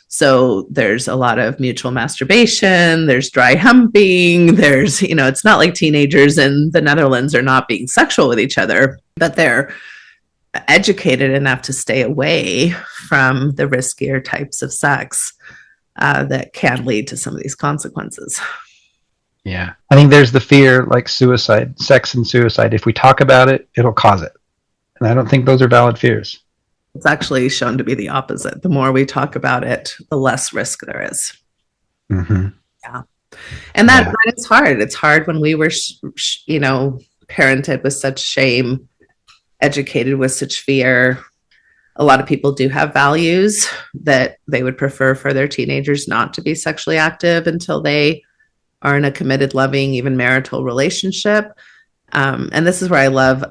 So there's a lot of mutual masturbation, there's dry humping, there's, it's not like teenagers in the Netherlands are not being sexual with each other, but they're educated enough to stay away from the riskier types of sex that can lead to some of these consequences. Yeah. I think there's the fear, like suicide, sex and suicide. If we talk about it, it'll cause it. And I don't think those are valid fears. It's actually shown to be the opposite. The more we talk about it, the less risk there is. Mm-hmm. Yeah. And that is hard. It's hard when we were, parented with such shame, educated with such fear. A lot of people do have values that they would prefer for their teenagers not to be sexually active until they are in a committed, loving, even marital relationship. And this is where I love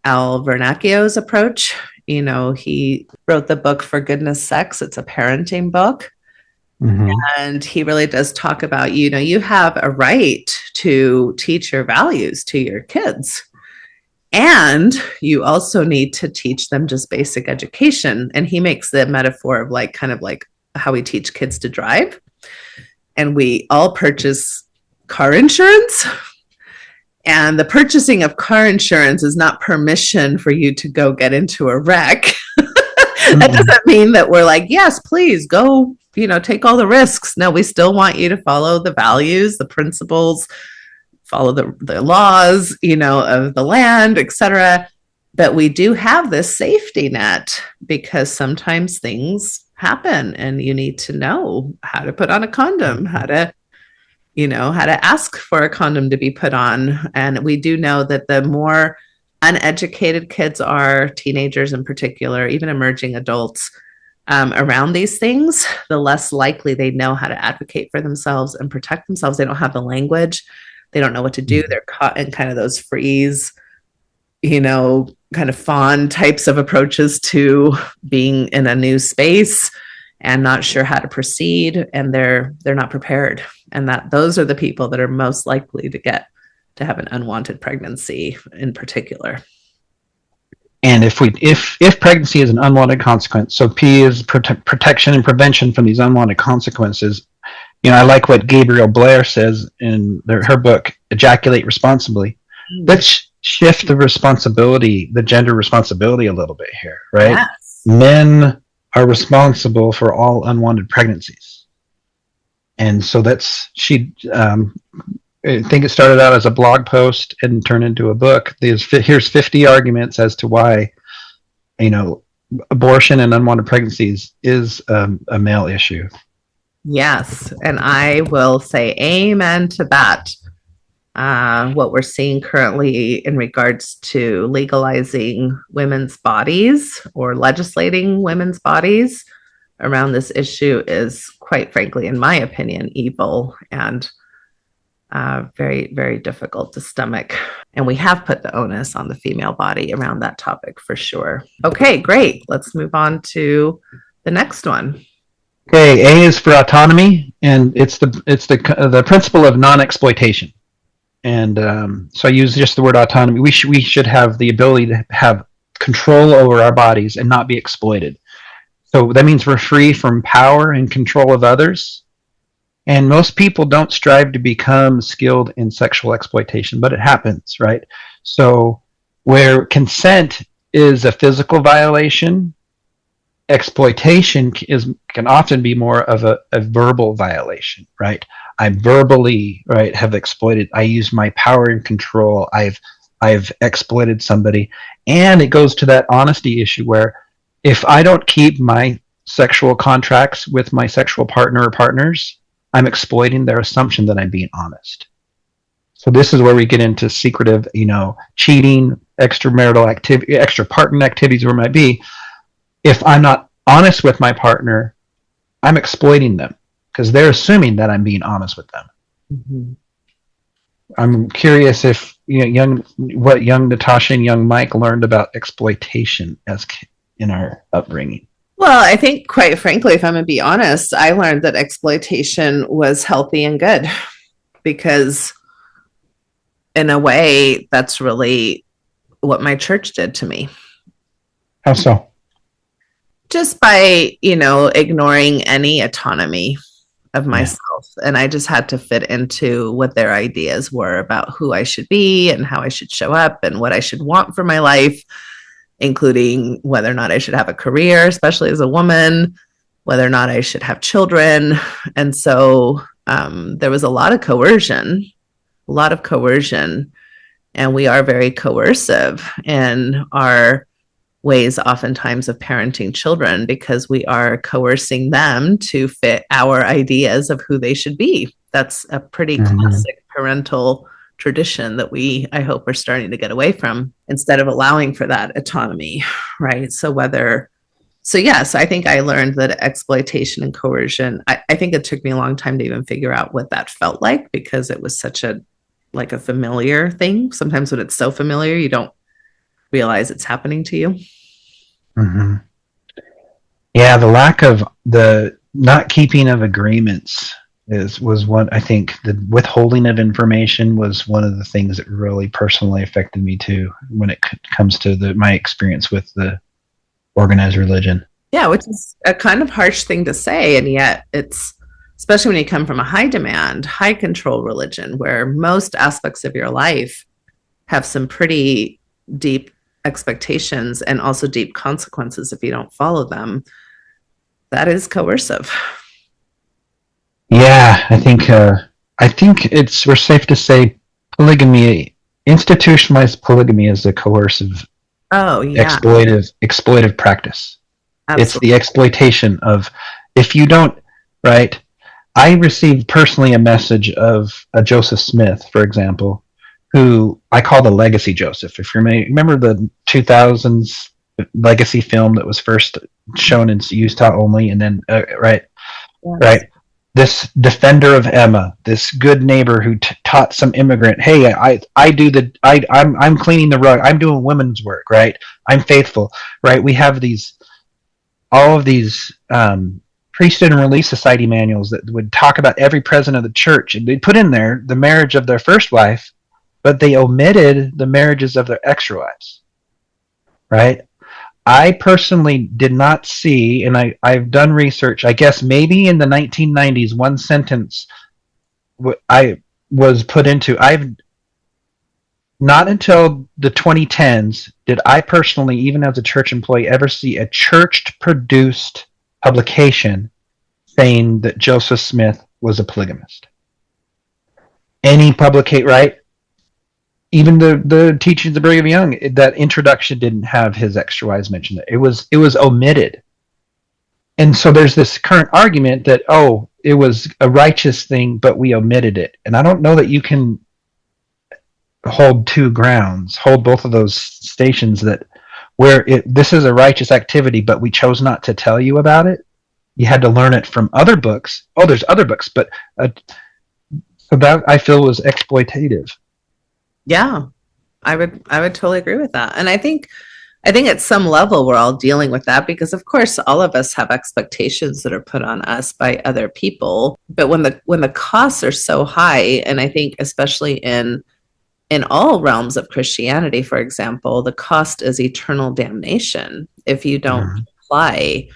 Al Vernacchio's approach. He wrote the book For Goodness Sex. It's a parenting book. Mm-hmm. And he really does talk about, you have a right to teach your values to your kids. And you also need to teach them just basic education. And he makes the metaphor of kind of like how we teach kids to drive. And we all purchase car insurance. And the purchasing of car insurance is not permission for you to go get into a wreck. That doesn't mean that we're like, yes, please go, take all the risks. No, we still want you to follow the values, the principles, follow the laws, of the land, etc. But we do have this safety net because sometimes things happen and you need to know how to put on a condom, how to ask for a condom to be put on. And we do know that the more uneducated kids are, teenagers in particular, even emerging adults, around these things, the less likely they know how to advocate for themselves and protect themselves. They don't have the language. They don't know what to do. They're caught in kind of those freeze, kind of fawn types of approaches to being in a new space and not sure how to proceed. And they're not prepared. And those are the people that are most likely to have an unwanted pregnancy in particular. And if pregnancy is an unwanted consequence, so P is protection and prevention from these unwanted consequences. I like what Gabrielle Blair says in her book, Ejaculate Responsibly. Let's shift the gender responsibility a little bit here, right? Yes. Men are responsible for all unwanted pregnancies. And so I think it started out as a blog post and turned into a book. Here's 50 arguments as to why, abortion and unwanted pregnancies is a male issue. Yes, and I will say amen to that. What we're seeing currently in regards to legalizing women's bodies or legislating women's bodies around this issue is, quite frankly, in my opinion, evil and very, very difficult to stomach. And we have put the onus on the female body around that topic for sure. Okay, great. Let's move on to the next one. Okay, A is for autonomy, and it's the principle of non-exploitation. And so I use just the word autonomy. We should have the ability to have control over our bodies and not be exploited. So that means we're free from power and control of others. And most people don't strive to become skilled in sexual exploitation, but it happens, right? So where consent is a physical violation, exploitation can often be more of a verbal violation, right? I verbally, right, have exploited. I use my power and control. I've exploited somebody, and it goes to that honesty issue where if I don't keep my sexual contracts with my sexual partner or partners, I'm exploiting their assumption that I'm being honest. So this is where we get into secretive, cheating, extramarital activity, extra partner activities, where it might be. If I'm not honest with my partner, I'm exploiting them because they're assuming that I'm being honest with them. Mm-hmm. I'm curious if what young Natasha and young Mike learned about exploitation as in our upbringing. Well, I think, quite frankly, if I'm going to be honest, I learned that exploitation was healthy and good because, in a way, that's really what my church did to me. How so? Just by, ignoring any autonomy of myself. And I just had to fit into what their ideas were about who I should be and how I should show up and what I should want for my life, including whether or not I should have a career, especially as a woman, whether or not I should have children. And so there was a lot of coercion, and we are very coercive in our ways oftentimes of parenting children because we are coercing them to fit our ideas of who they should be. That's a pretty classic parental tradition that I hope, are starting to get away from instead of allowing for that autonomy, right? So yes, I think I learned that exploitation and coercion, I think it took me a long time to even figure out what that felt like because it was such a familiar thing. Sometimes when it's so familiar, you don't realize it's happening to you. Mm-hmm. Yeah, the lack of the not keeping of agreements was one. I think the withholding of information was one of the things that really personally affected me too when it comes to my experience with the organized religion. Yeah, which is a kind of harsh thing to say, and yet it's, especially when you come from a high demand, high control religion where most aspects of your life have some pretty deep expectations and also deep consequences if you don't follow them. That is coercive. Yeah, I think we're safe to say polygamy, institutionalized polygamy, is a coercive, exploitive practice. Absolutely. It's the exploitation of, if you don't, right? I received personally a message of a Joseph Smith, for example, who I call the Legacy Joseph. If you remember the 2000s Legacy film that was first shown in Utah only, and then right. This defender of Emma, this good neighbor who taught some immigrant, hey, I'm cleaning the rug, I'm doing women's work, right? I'm faithful, right? We have all of these priesthood and relief society manuals that would talk about every president of the church, and they put in there the marriage of their first wife, but they omitted the marriages of their extra wives, right? I personally did not see, and I've done research, I guess maybe in the 1990s, one sentence I was put into, not until the 2010s did I personally, even as a church employee, ever see a church-produced publication saying that Joseph Smith was a polygamist. Any publicate, right? Even the teachings of Brigham Young, that introduction didn't have his extra wives mentioned. It was omitted. And so there's this current argument that, it was a righteous thing, but we omitted it. And I don't know that you can hold both of those stations, that where this is a righteous activity, but we chose not to tell you about it. You had to learn it from other books. There's other books, but so that I feel was exploitative. Yeah, I would totally agree with that. And I think at some level we're all dealing with that because, of course, all of us have expectations that are put on us by other people. But when the costs are so high, and I think especially in all realms of Christianity, for example, the cost is eternal damnation if you don't comply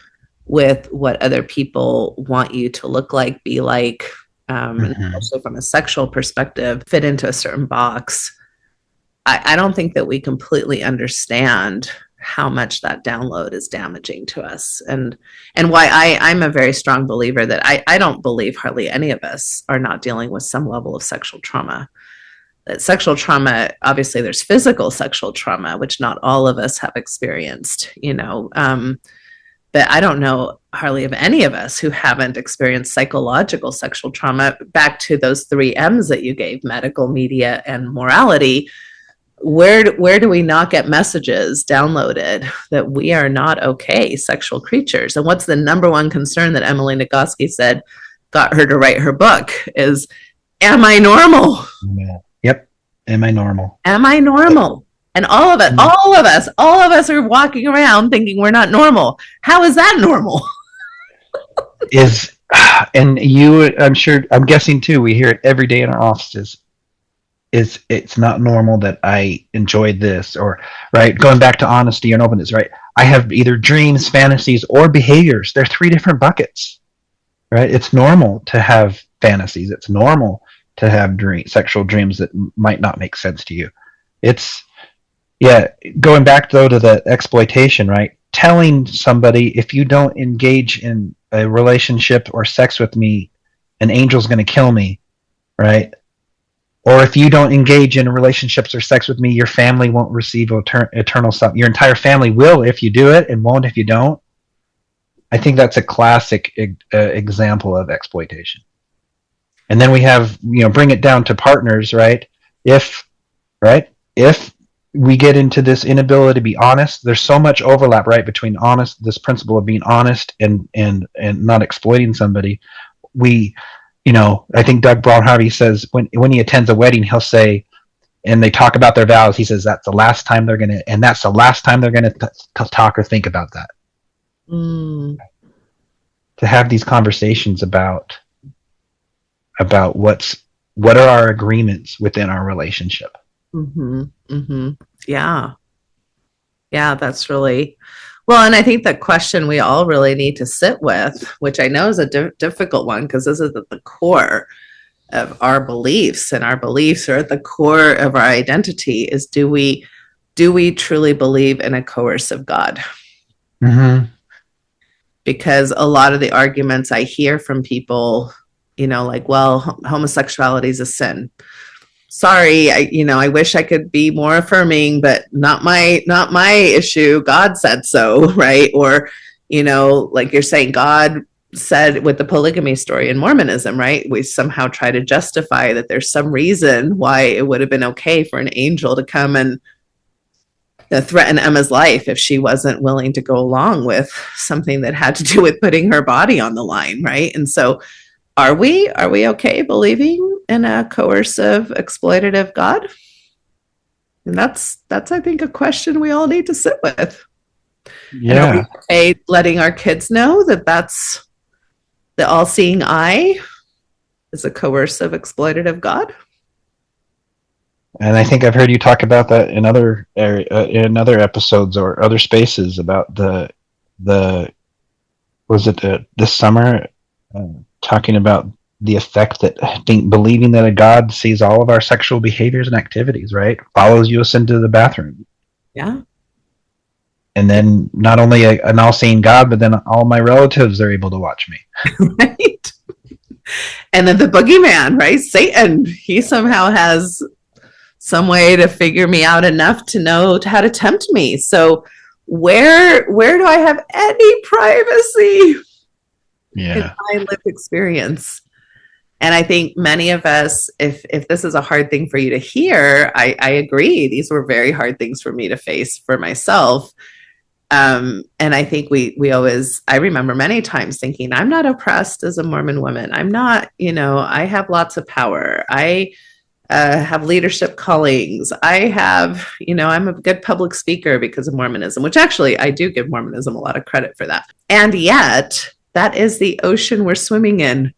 with what other people want you to look like, be like, and also from a sexual perspective, fit into a certain box. I don't think that we completely understand how much that download is damaging to us, and why I'm a very strong believer that I don't believe hardly any of us are not dealing with some level of sexual trauma. That sexual trauma, obviously there's physical sexual trauma, which not all of us have experienced, but I don't know hardly of any of us who haven't experienced psychological sexual trauma. Back to those 3 M's that you gave: medical, media, and morality. Where do we not get messages downloaded that we are not okay sexual creatures? And what's the number one concern that Emily Nagoski said got her to write her book is, am I normal? Yeah. Yep. Am I normal? Am I normal? And all of us are walking around thinking we're not normal. How is that normal? I'm guessing too, we hear it every day in our offices. It's not normal that I enjoyed this, or right, going back to honesty and openness, right? I have either dreams, fantasies, or behaviors. They're 3 different buckets, right? It's normal to have fantasies. It's normal to have sexual dreams that might not make sense to you. Going back though to the exploitation, right? Telling somebody, if you don't engage in a relationship or sex with me, an angel's going to kill me, right? Or if you don't engage in relationships or sex with me, your family won't receive eternal stuff. Your entire family will if you do it, and won't if you don't. I think that's a classic example of exploitation. And then we have, bring it down to partners, right? If we get into this inability to be honest, there's so much overlap, right, between this principle of being honest and not exploiting somebody. I think Doug Braun Harvey says when he attends a wedding, he'll say, and they talk about their vows, he says that's the last time they're going to talk or think about that. To have these conversations about what are our agreements within our relationship. Yeah, that's really well, and I think the question we all really need to sit with, which I know is a difficult one, because this is at the core of our beliefs, and our beliefs are at the core of our identity, is do we truly believe in a coercive God? Because a lot of the arguments I hear from people, like, well, homosexuality is a sin. Sorry, I wish I could be more affirming, but not my issue. God said so, right? Or, like you're saying, God said with the polygamy story in Mormonism, right? We somehow try to justify that there's some reason why it would have been okay for an angel to come and threaten Emma's life if she wasn't willing to go along with something that had to do with putting her body on the line, right? And so are we okay believing in a coercive, exploitative God? And that's I think a question we all need to sit with. Yeah. And are we okay letting our kids know that that's the all-seeing eye is a coercive, exploitative God? And I think I've heard you talk about that in other episodes or other spaces about this summer, talking about the effect that believing that a God sees all of our sexual behaviors and activities, right, follows us into the bathroom. Yeah. And then not only an all-seeing God, but then all my relatives are able to watch me. Right. And then the boogeyman, right? Satan, he somehow has some way to figure me out enough to know how to tempt me. So where do I have any privacy in my lived experience? And I think many of us, if this is a hard thing for you to hear, I agree. These were very hard things for me to face for myself. And I think I remember many times thinking, I'm not oppressed as a Mormon woman. I'm not, I have lots of power. I have leadership callings. I have, I'm a good public speaker because of Mormonism, which actually I do give Mormonism a lot of credit for that. And yet that is the ocean we're swimming in,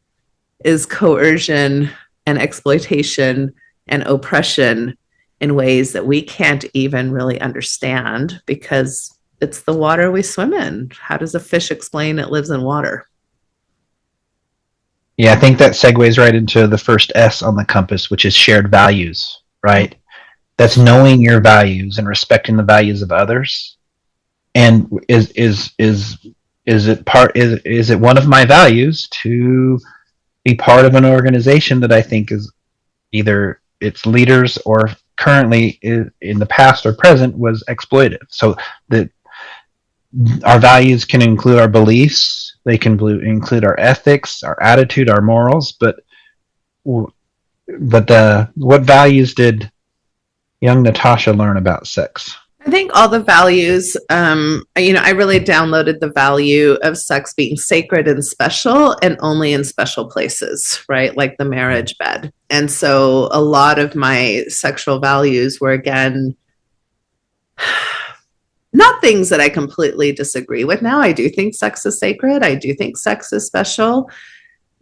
is coercion and exploitation and oppression in ways that we can't even really understand, because it's the water we swim in. How does a fish explain it lives in water? Yeah, I think that segues right into the first S on the compass, which is shared values, right? That's knowing your values and respecting the values of others. And is it one of my values to be part of an organization that I think is either its leaders or currently in the past or present was exploitive? So that our values can include our beliefs, they can include our ethics, our attitude, our morals, but what values did young Natasha learn about sex? I think all the values, I really downloaded the value of sex being sacred and special and only in special places, right? Like the marriage bed. And so a lot of my sexual values were, again, not things that I completely disagree with now. I do think sex is sacred. I do think sex is special.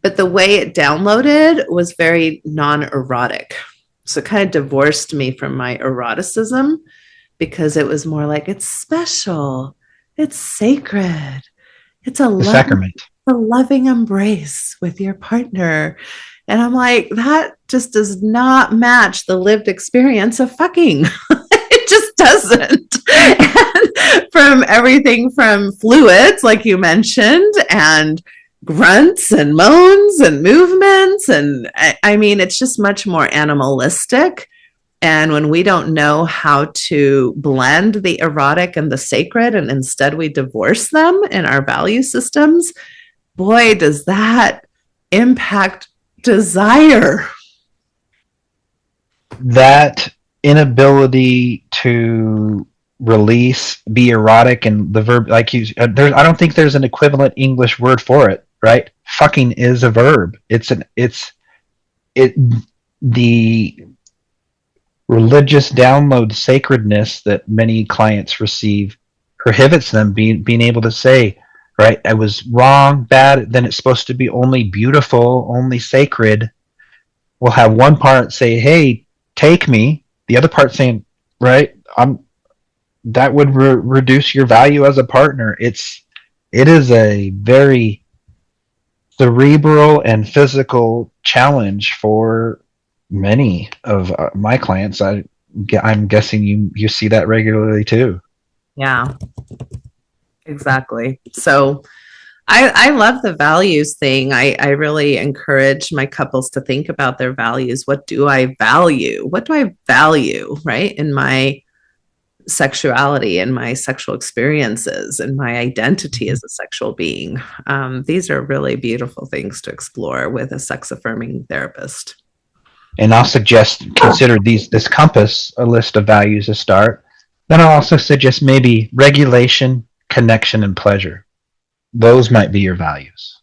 But the way it downloaded was very non-erotic. So it kind of divorced me from my eroticism, because it was more like, it's special, it's sacred, it's a sacrament, a loving embrace with your partner. And I'm like, that just does not match the lived experience of fucking. It just doesn't. And from everything from fluids, like you mentioned, and grunts and moans and movements. And I mean, it's just much more animalistic. And when we don't know how to blend the erotic and the sacred, and instead we divorce them in our value systems, boy, does that impact desire. That inability to release, be erotic, and the verb, like you, I don't think there's an equivalent English word for it, right? Fucking is a verb. The religious download sacredness that many clients receive prohibits them being able to say, right, I was wrong, bad, then it's supposed to be only beautiful, only sacred. We'll have one part say, hey, take me, the other part saying, right, that would reduce your value as a partner. It is a very cerebral and physical challenge for many of my clients. I'm guessing you see that regularly too. Yeah, exactly. So I love the values thing. I really encourage my couples to think about their values. What do I value? What do I value, right, in my sexuality and my sexual experiences and my identity as a sexual being? These are really beautiful things to explore with a sex affirming therapist. And I'll suggest consider this compass a list of values to start. Then I'll also suggest maybe regulation, connection, and pleasure. Those might be your values,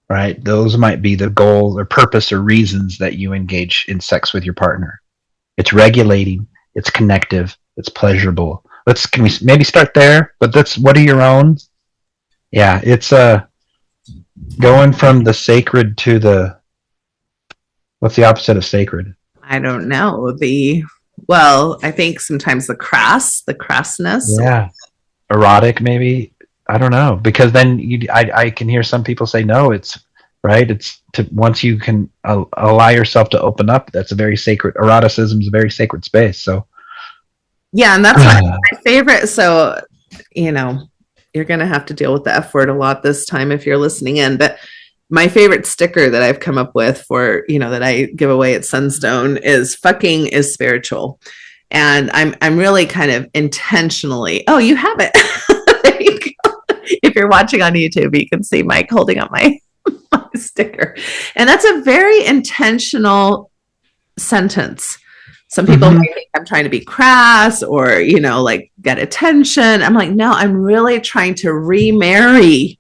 right? Those might be the goal or purpose or reasons that you engage in sex with your partner. It's regulating, it's connective, it's pleasurable. Can we maybe start there? But what are your own? Yeah, it's going from the sacred to the, what's the opposite of sacred? I don't know. I think sometimes the crassness. Yeah. Erotic, maybe. I don't know. Because then I can hear some people say, no, it's right. It's once you can allow yourself to open up, that's a very sacred, eroticism is a very sacred space. So, yeah. And that's my favorite. So, you're going to have to deal with the F word a lot this time if you're listening in, but my favorite sticker that I've come up with for, that I give away at Sunstone is fucking is spiritual. And I'm really kind of intentionally, oh, you have it. There you go. If you're watching on YouTube, you can see Mike holding up my sticker. And that's a very intentional sentence. Some people may think I'm trying to be crass or, like get attention. I'm like, no, I'm really trying to remarry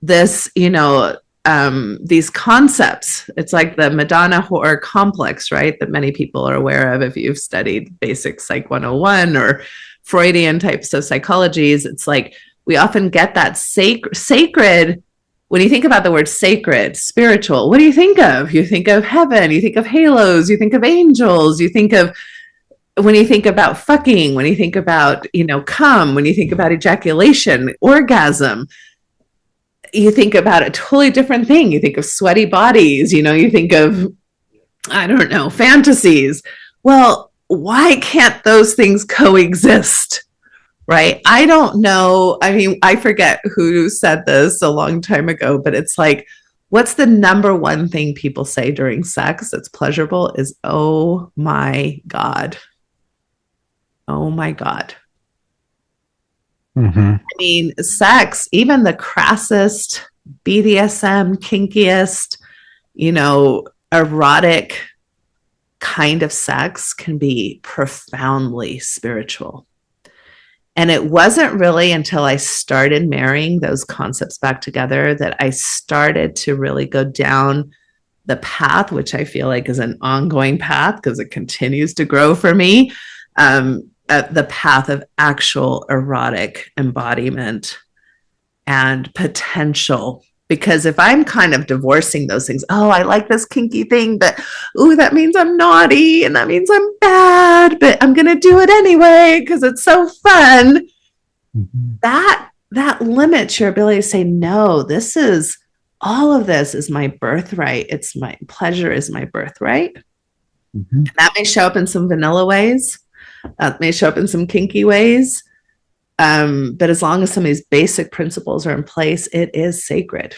this, these concepts. It's like the Madonna horror complex, right? That many people are aware of if you've studied basic Psych 101 or Freudian types of psychologies. It's like we often get that sacred. When you think about the word sacred, spiritual, what do you think of? You think of heaven, you think of halos, you think of angels, you think of when you think about fucking, when you think about, cum, when you think about ejaculation, orgasm, you think about a totally different thing. You think of sweaty bodies, you think of, I don't know, fantasies. Well, why can't those things coexist? Right? I don't know. I mean, I forget who said this a long time ago, but it's like, what's the number one thing people say during sex that's pleasurable is, oh my God. Oh my God. Mm-hmm. I mean, sex, even the crassest, BDSM, kinkiest, erotic kind of sex can be profoundly spiritual. And it wasn't really until I started marrying those concepts back together that I started to really go down the path, which I feel like is an ongoing path because it continues to grow for me, the path of actual erotic embodiment and potential. Because if I'm kind of divorcing those things, oh, I like this kinky thing, but ooh, that means I'm naughty and that means I'm bad, but I'm going to do it anyway because it's so fun. Mm-hmm. That limits your ability to say, no, all of this is my birthright. It's my pleasure is my birthright. Mm-hmm. That may show up in some vanilla ways. That may show up in some kinky ways. But as long as some of these basic principles are in place, it is sacred.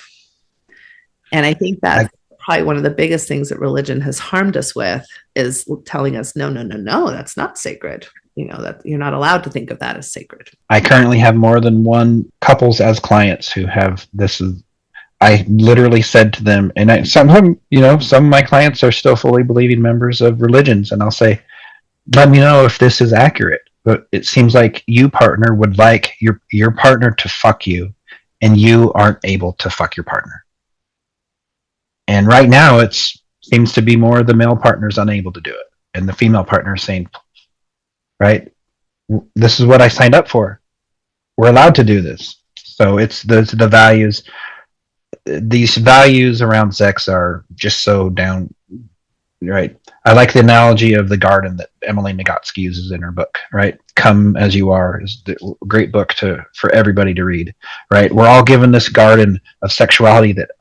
And I think that's probably one of the biggest things that religion has harmed us with is telling us, no, that's not sacred. That you're not allowed to think of that as sacred. I currently have more than one couples as clients who have this. I literally said to them, and some of my clients are still fully believing members of religions, and I'll say, let me know if this is accurate. But it seems like you, partner, would like your partner to fuck you, and you aren't able to fuck your partner. And right now, it seems to be more the male partner's unable to do it, and the female partner is saying, right, this is what I signed up for. We're allowed to do this. So it's the values. These values around sex are just so down. Right. I like the analogy of the garden that Emily Nagoski uses in her book, right? Come As You Are is a great book for everybody to read, right? We're all given this garden of sexuality that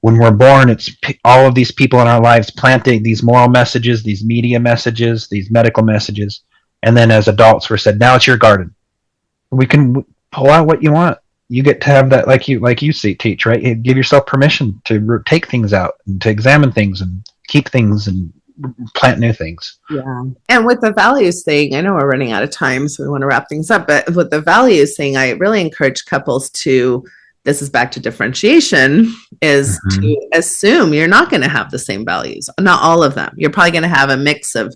when we're born, it's all of these people in our lives planting these moral messages, these media messages, these medical messages. And then as adults, we're said, now it's your garden. We can pull out what you want. You get to have that, like you teach, right? Give yourself permission to take things out and to examine things and keep things and plant new things. Yeah. And with the values thing, I know we're running out of time, so we want to wrap things up. But with the values thing, I really encourage couples this is back to differentiation, is mm-hmm. to assume you're not going to have the same values. Not all of them. You're probably going to have a mix of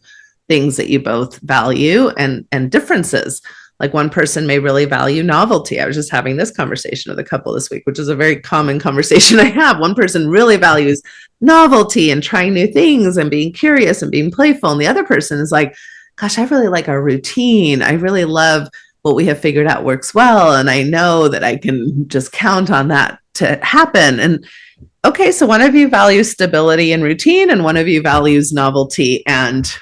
things that you both value and differences. Like one person may really value novelty. I was just having this conversation with a couple this week, which is a very common conversation I have. One person really values novelty and trying new things and being curious and being playful. And the other person is like, gosh, I really like our routine. I really love what we have figured out works well. And I know that I can just count on that to happen. And okay, so one of you values stability and routine, and one of you values novelty and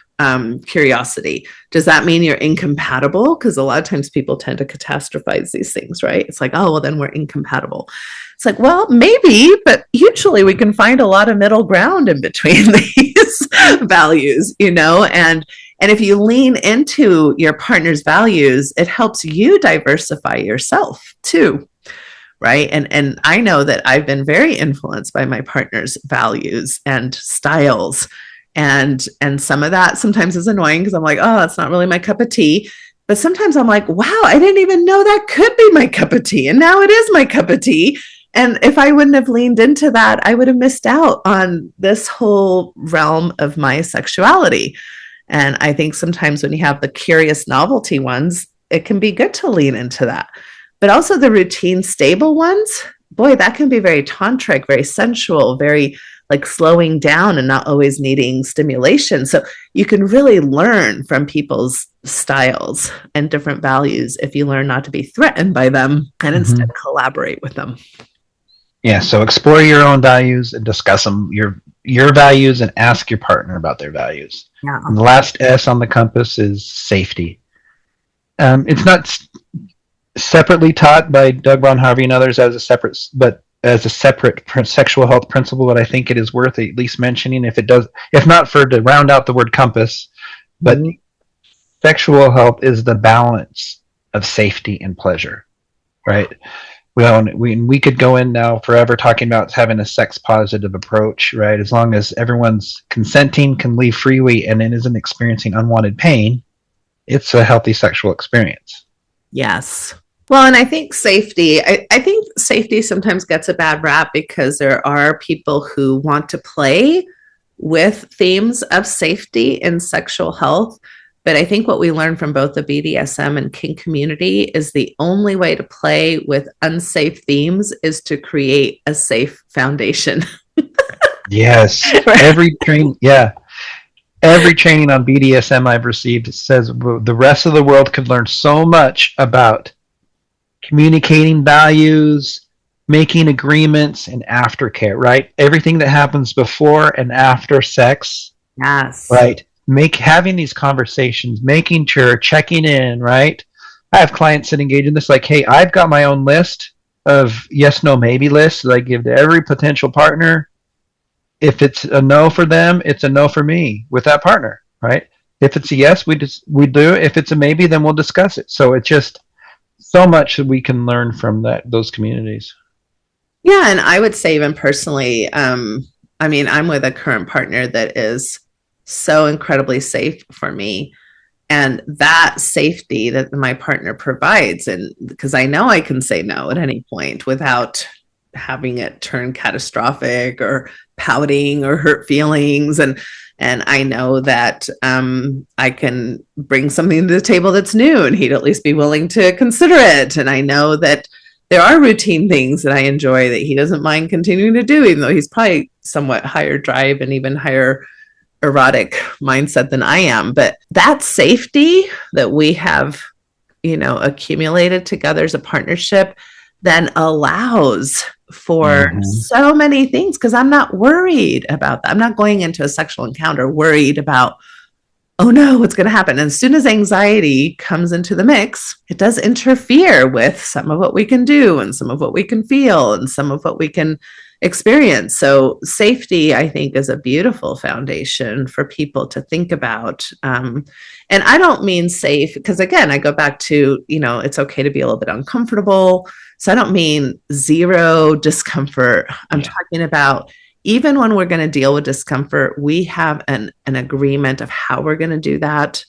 curiosity. Does that mean you're incompatible? Because a lot of times people tend to catastrophize these things, right? It's like, oh, well, then we're incompatible. It's like, well, maybe, but usually we can find a lot of middle ground in between these values, and if you lean into your partner's values, it helps you diversify yourself too. Right. And I know that I've been very influenced by my partner's values and styles. And some of that sometimes is annoying because I'm like, oh, that's not really my cup of tea. But sometimes I'm like, wow, I didn't even know that could be my cup of tea. And now it is my cup of tea. And if I wouldn't have leaned into that, I would have missed out on this whole realm of my sexuality. And I think sometimes when you have the curious novelty ones, it can be good to lean into that. But also the routine stable ones, boy, that can be very tantric, very sensual, very like slowing down and not always needing stimulation. So you can really learn from people's styles and different values if you learn not to be threatened by them and instead collaborate with them. Yeah, so explore your own values and discuss them. your values and ask your partner about their values. Yeah. And the last S on the compass is safety. It's not separately taught by Doug Von Harvey and others as a separate sexual health principle, but I think it is worth at least mentioning, if not for to round out the word compass, but sexual health is the balance of safety and pleasure, right? We could go in now forever talking about having a sex positive approach, right? As long as everyone's consenting, can leave freely, and it isn't experiencing unwanted pain, it's a healthy sexual experience. Yes. Well, and I think safety, I think safety sometimes gets a bad rap because there are people who want to play with themes of safety in sexual health. But I think what we learned from both the BDSM and kink community is the only way to play with unsafe themes is to create a safe foundation. Yes. Right. Every training on BDSM I've received says the rest of the world could learn so much about communicating values, making agreements, and aftercare, right? Everything that happens before and after sex. Yes. Right. Having these conversations, making sure, checking in, right? I have clients that engage in this like, hey, I've got my own list of yes, no, maybe lists that I give to every potential partner. If it's a no for them, it's a no for me with that partner, right? If it's a yes, we do. If it's a maybe, then we'll discuss it. So it's just so much that we can learn from those communities. Yeah, and I would say even personally, I'm with a current partner that is so incredibly safe for me. And that safety that my partner provides, and because I know I can say no at any point without having it turn catastrophic or pouting or hurt feelings. And I know that I can bring something to the table that's new and he'd at least be willing to consider it. And I know that there are routine things that I enjoy that he doesn't mind continuing to do, even though he's probably somewhat higher drive and even higher erotic mindset than I am. But that safety that we have, accumulated together as a partnership then allows for so many things, because I'm not worried about that. I'm not going into a sexual encounter worried about, oh no, what's going to happen? And as soon as anxiety comes into the mix, it does interfere with some of what we can do and some of what we can feel and some of what we can experience. So safety, I think, is a beautiful foundation for people to think about. And I don't mean safe because, again, I go back to, it's okay to be a little bit uncomfortable. So I don't mean zero discomfort. I'm talking about even when we're going to deal with discomfort, we have an agreement of how we're going to do that.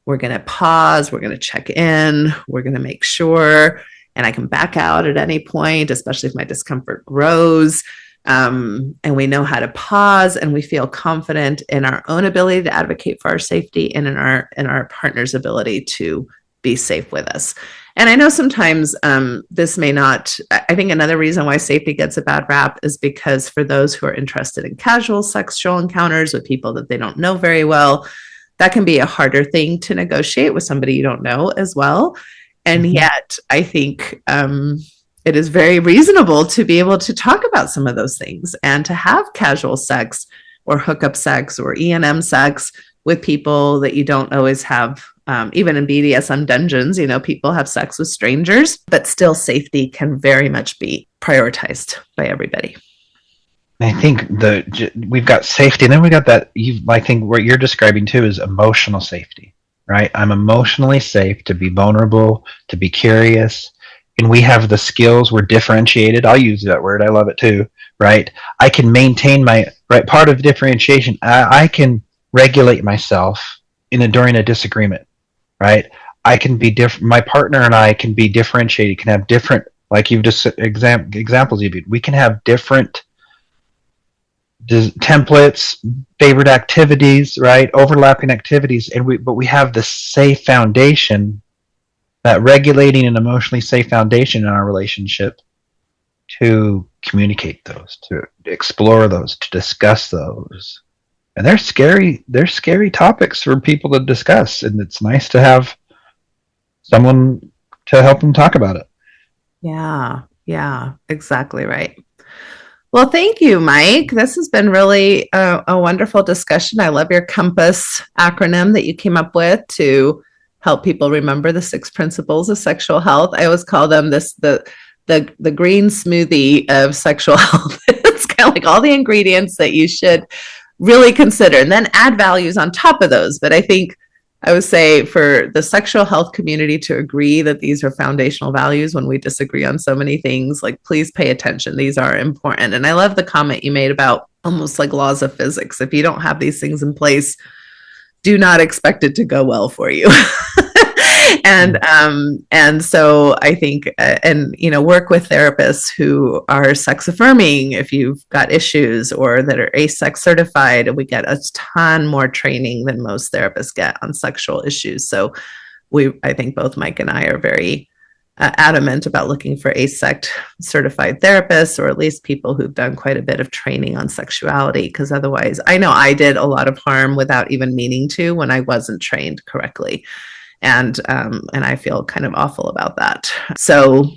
We're going to pause. We're going to check in. We're going to make sure. And I can back out at any point, especially if my discomfort grows. And we know how to pause, and we feel confident in our own ability to advocate for our safety and in our partner's ability to be safe with us. And I know sometimes this may not, I think another reason why safety gets a bad rap is because for those who are interested in casual sexual encounters with people that they don't know very well, that can be a harder thing to negotiate with somebody you don't know as well. And yet I think it is very reasonable to be able to talk about some of those things and to have casual sex or hookup sex or E&M sex with people that you don't always have. Even in BDSM dungeons, people have sex with strangers, but still safety can very much be prioritized by everybody. I think we've got safety, and then we got that. I think what you're describing too is emotional safety, right? I'm emotionally safe to be vulnerable, to be curious, and we have the skills. We're differentiated. I'll use that word. I love it too, right? I can maintain part of differentiation. I can regulate myself during a disagreement. Right, I can be different. My partner and I can be differentiated. Can have different, like you've just examples you've used. We can have different templates, favorite activities, right? Overlapping activities, but we have the safe foundation, that regulating and emotionally safe foundation in our relationship to communicate those, to explore those, to discuss those. And they're scary topics for people to discuss, and it's nice to have someone to help them talk about it. Yeah, exactly right. Well, thank you, Mike. This has been really a wonderful discussion. I love your COMPASS acronym that you came up with to help people remember the 6 principles of sexual health. I always call them the green smoothie of sexual health. It's kind of like all the ingredients that you should really consider, and then add values on top of those. But I think I would say for the sexual health community to agree that these are foundational values when we disagree on so many things, like, please pay attention. These are important. And I love the comment you made about almost like laws of physics. If you don't have these things in place, do not expect it to go well for you. And so I think, work with therapists who are sex affirming if you've got issues, or that are ASEX certified. And we get a ton more training than most therapists get on sexual issues. So I think both Mike and I are very adamant about looking for ASEX certified therapists, or at least people who've done quite a bit of training on sexuality, because otherwise, I know I did a lot of harm without even meaning to when I wasn't trained correctly. And I feel kind of awful about that. So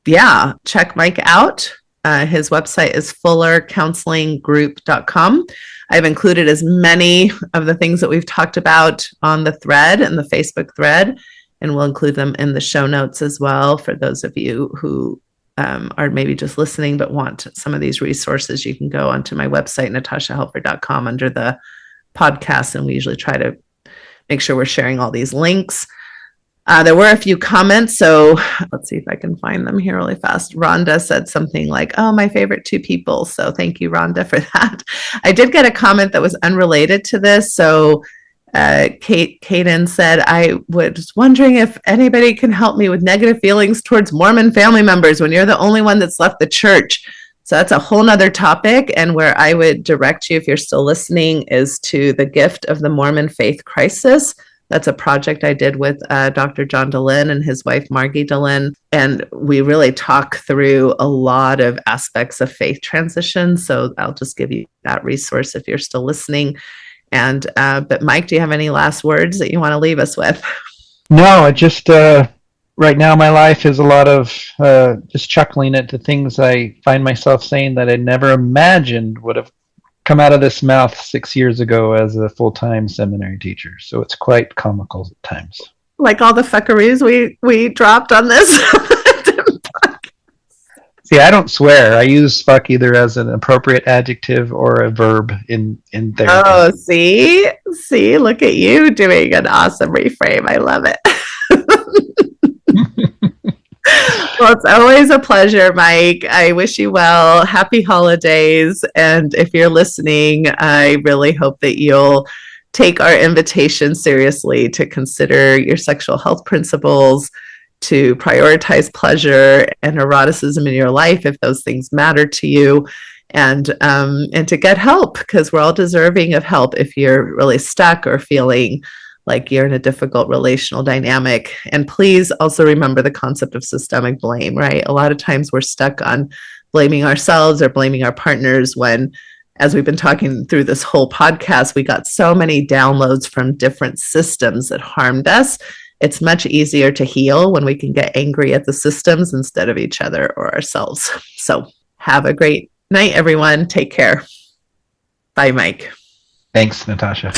yeah, check Mike out. His website is fullercounselinggroup.com. I've included as many of the things that we've talked about on the thread and the Facebook thread, and we'll include them in the show notes as well. For those of you who are maybe just listening but want some of these resources, you can go onto my website, natashahelfer.com, under the podcast, and we usually try to make sure we're sharing all these links. There were a few comments, so let's see if I can find them here really fast. Rhonda said something like, "Oh, my favorite 2 people." So thank you, Rhonda, for that. I did get a comment that was unrelated to this. So Kaden said, "I was wondering if anybody can help me with negative feelings towards Mormon family members when you're the only one that's left the church." So that's a whole nother topic. And where I would direct you, if you're still listening, is to The Gift of the Mormon Faith Crisis. That's a project I did with Dr. John Dehlin and his wife, Margie Dehlin. And we really talk through a lot of aspects of faith transition. So I'll just give you that resource if you're still listening. And but Mike, do you have any last words that you want to leave us with? No, I just... right now, my life is a lot of just chuckling at the things I find myself saying that I never imagined would have come out of this mouth 6 years ago as a full-time seminary teacher. So it's quite comical at times. Like all the fuckeries we dropped on this. See, I don't swear. I use fuck either as an appropriate adjective or a verb in therapy. Oh, see, look at you doing an awesome reframe. I love it. Well, it's always a pleasure, Mike. I wish you well. Happy holidays. And if you're listening, I really hope that you'll take our invitation seriously to consider your sexual health principles, to prioritize pleasure and eroticism in your life if those things matter to you, and to get help, because we're all deserving of help if you're really stuck or feeling like you're in a difficult relational dynamic. And please also remember the concept of systemic blame, right? A lot of times we're stuck on blaming ourselves or blaming our partners when, as we've been talking through this whole podcast, we got so many downloads from different systems that harmed us. It's much easier to heal when we can get angry at the systems instead of each other or ourselves. So have a great night, everyone. Take care. Bye, Mike. Thanks, Natasha.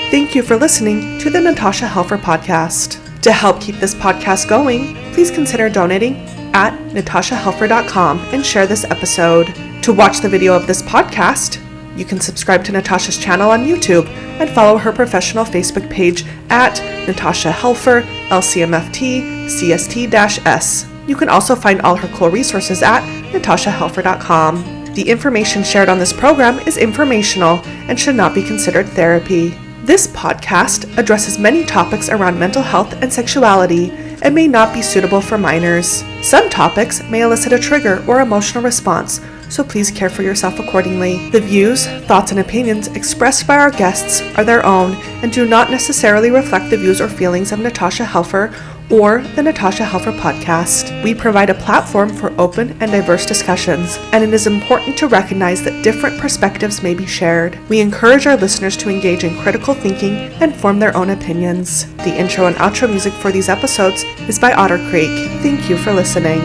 Thank you for listening to the Natasha Helfer Podcast. To help keep this podcast going, please consider donating at natashahelfer.com and share this episode. To watch the video of this podcast, you can subscribe to Natasha's channel on YouTube and follow her professional Facebook page at Natasha Helfer, LCMFT, CST-S. You can also find all her cool resources at natashahelfer.com. The information shared on this program is informational and should not be considered therapy. This podcast addresses many topics around mental health and sexuality and may not be suitable for minors. Some topics may elicit a trigger or emotional response, so please care for yourself accordingly. The views, thoughts, and opinions expressed by our guests are their own and do not necessarily reflect the views or feelings of Natasha Helfer or the Natasha Helfer Podcast. We provide a platform for open and diverse discussions, and it is important to recognize that different perspectives may be shared. We encourage our listeners to engage in critical thinking and form their own opinions. The intro and outro music for these episodes is by Otter Creek. Thank you for listening.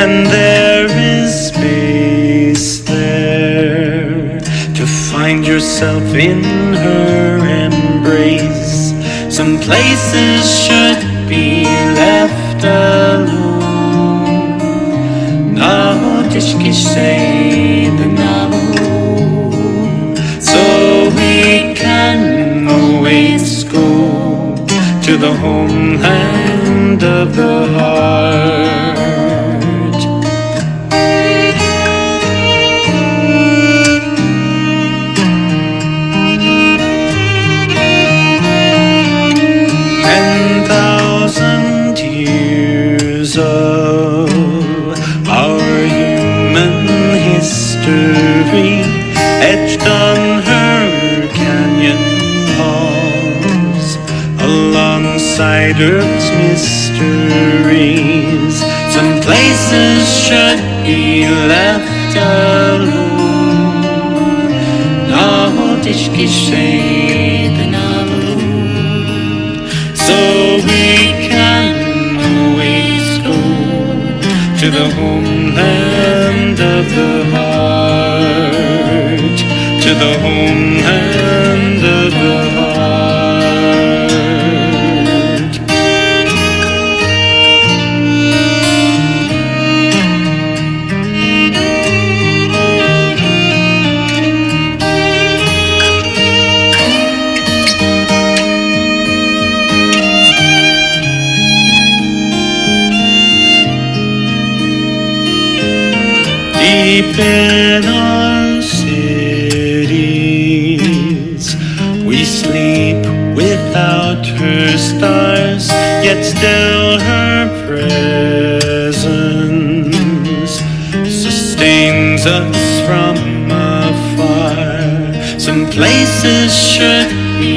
and there is space there to find yourself in her embrace. Some places should be left alone. Now say the so we can always go to the homeland of the heart. 10,000 years of our human history etched on her canyon walls, alongside Earth's mysteries. Some places should be left alone. So we can always go to the homeland of the heart, to the homeland of the heart. Deep in our cities, we sleep without her stars, yet still her presence sustains us from afar. Some places should be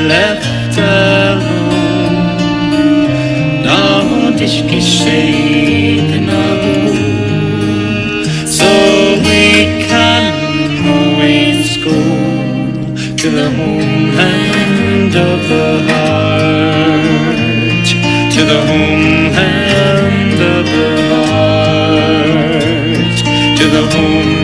left alone. So we can always go to the homeland of the heart, to the homeland of the heart, to the homeland.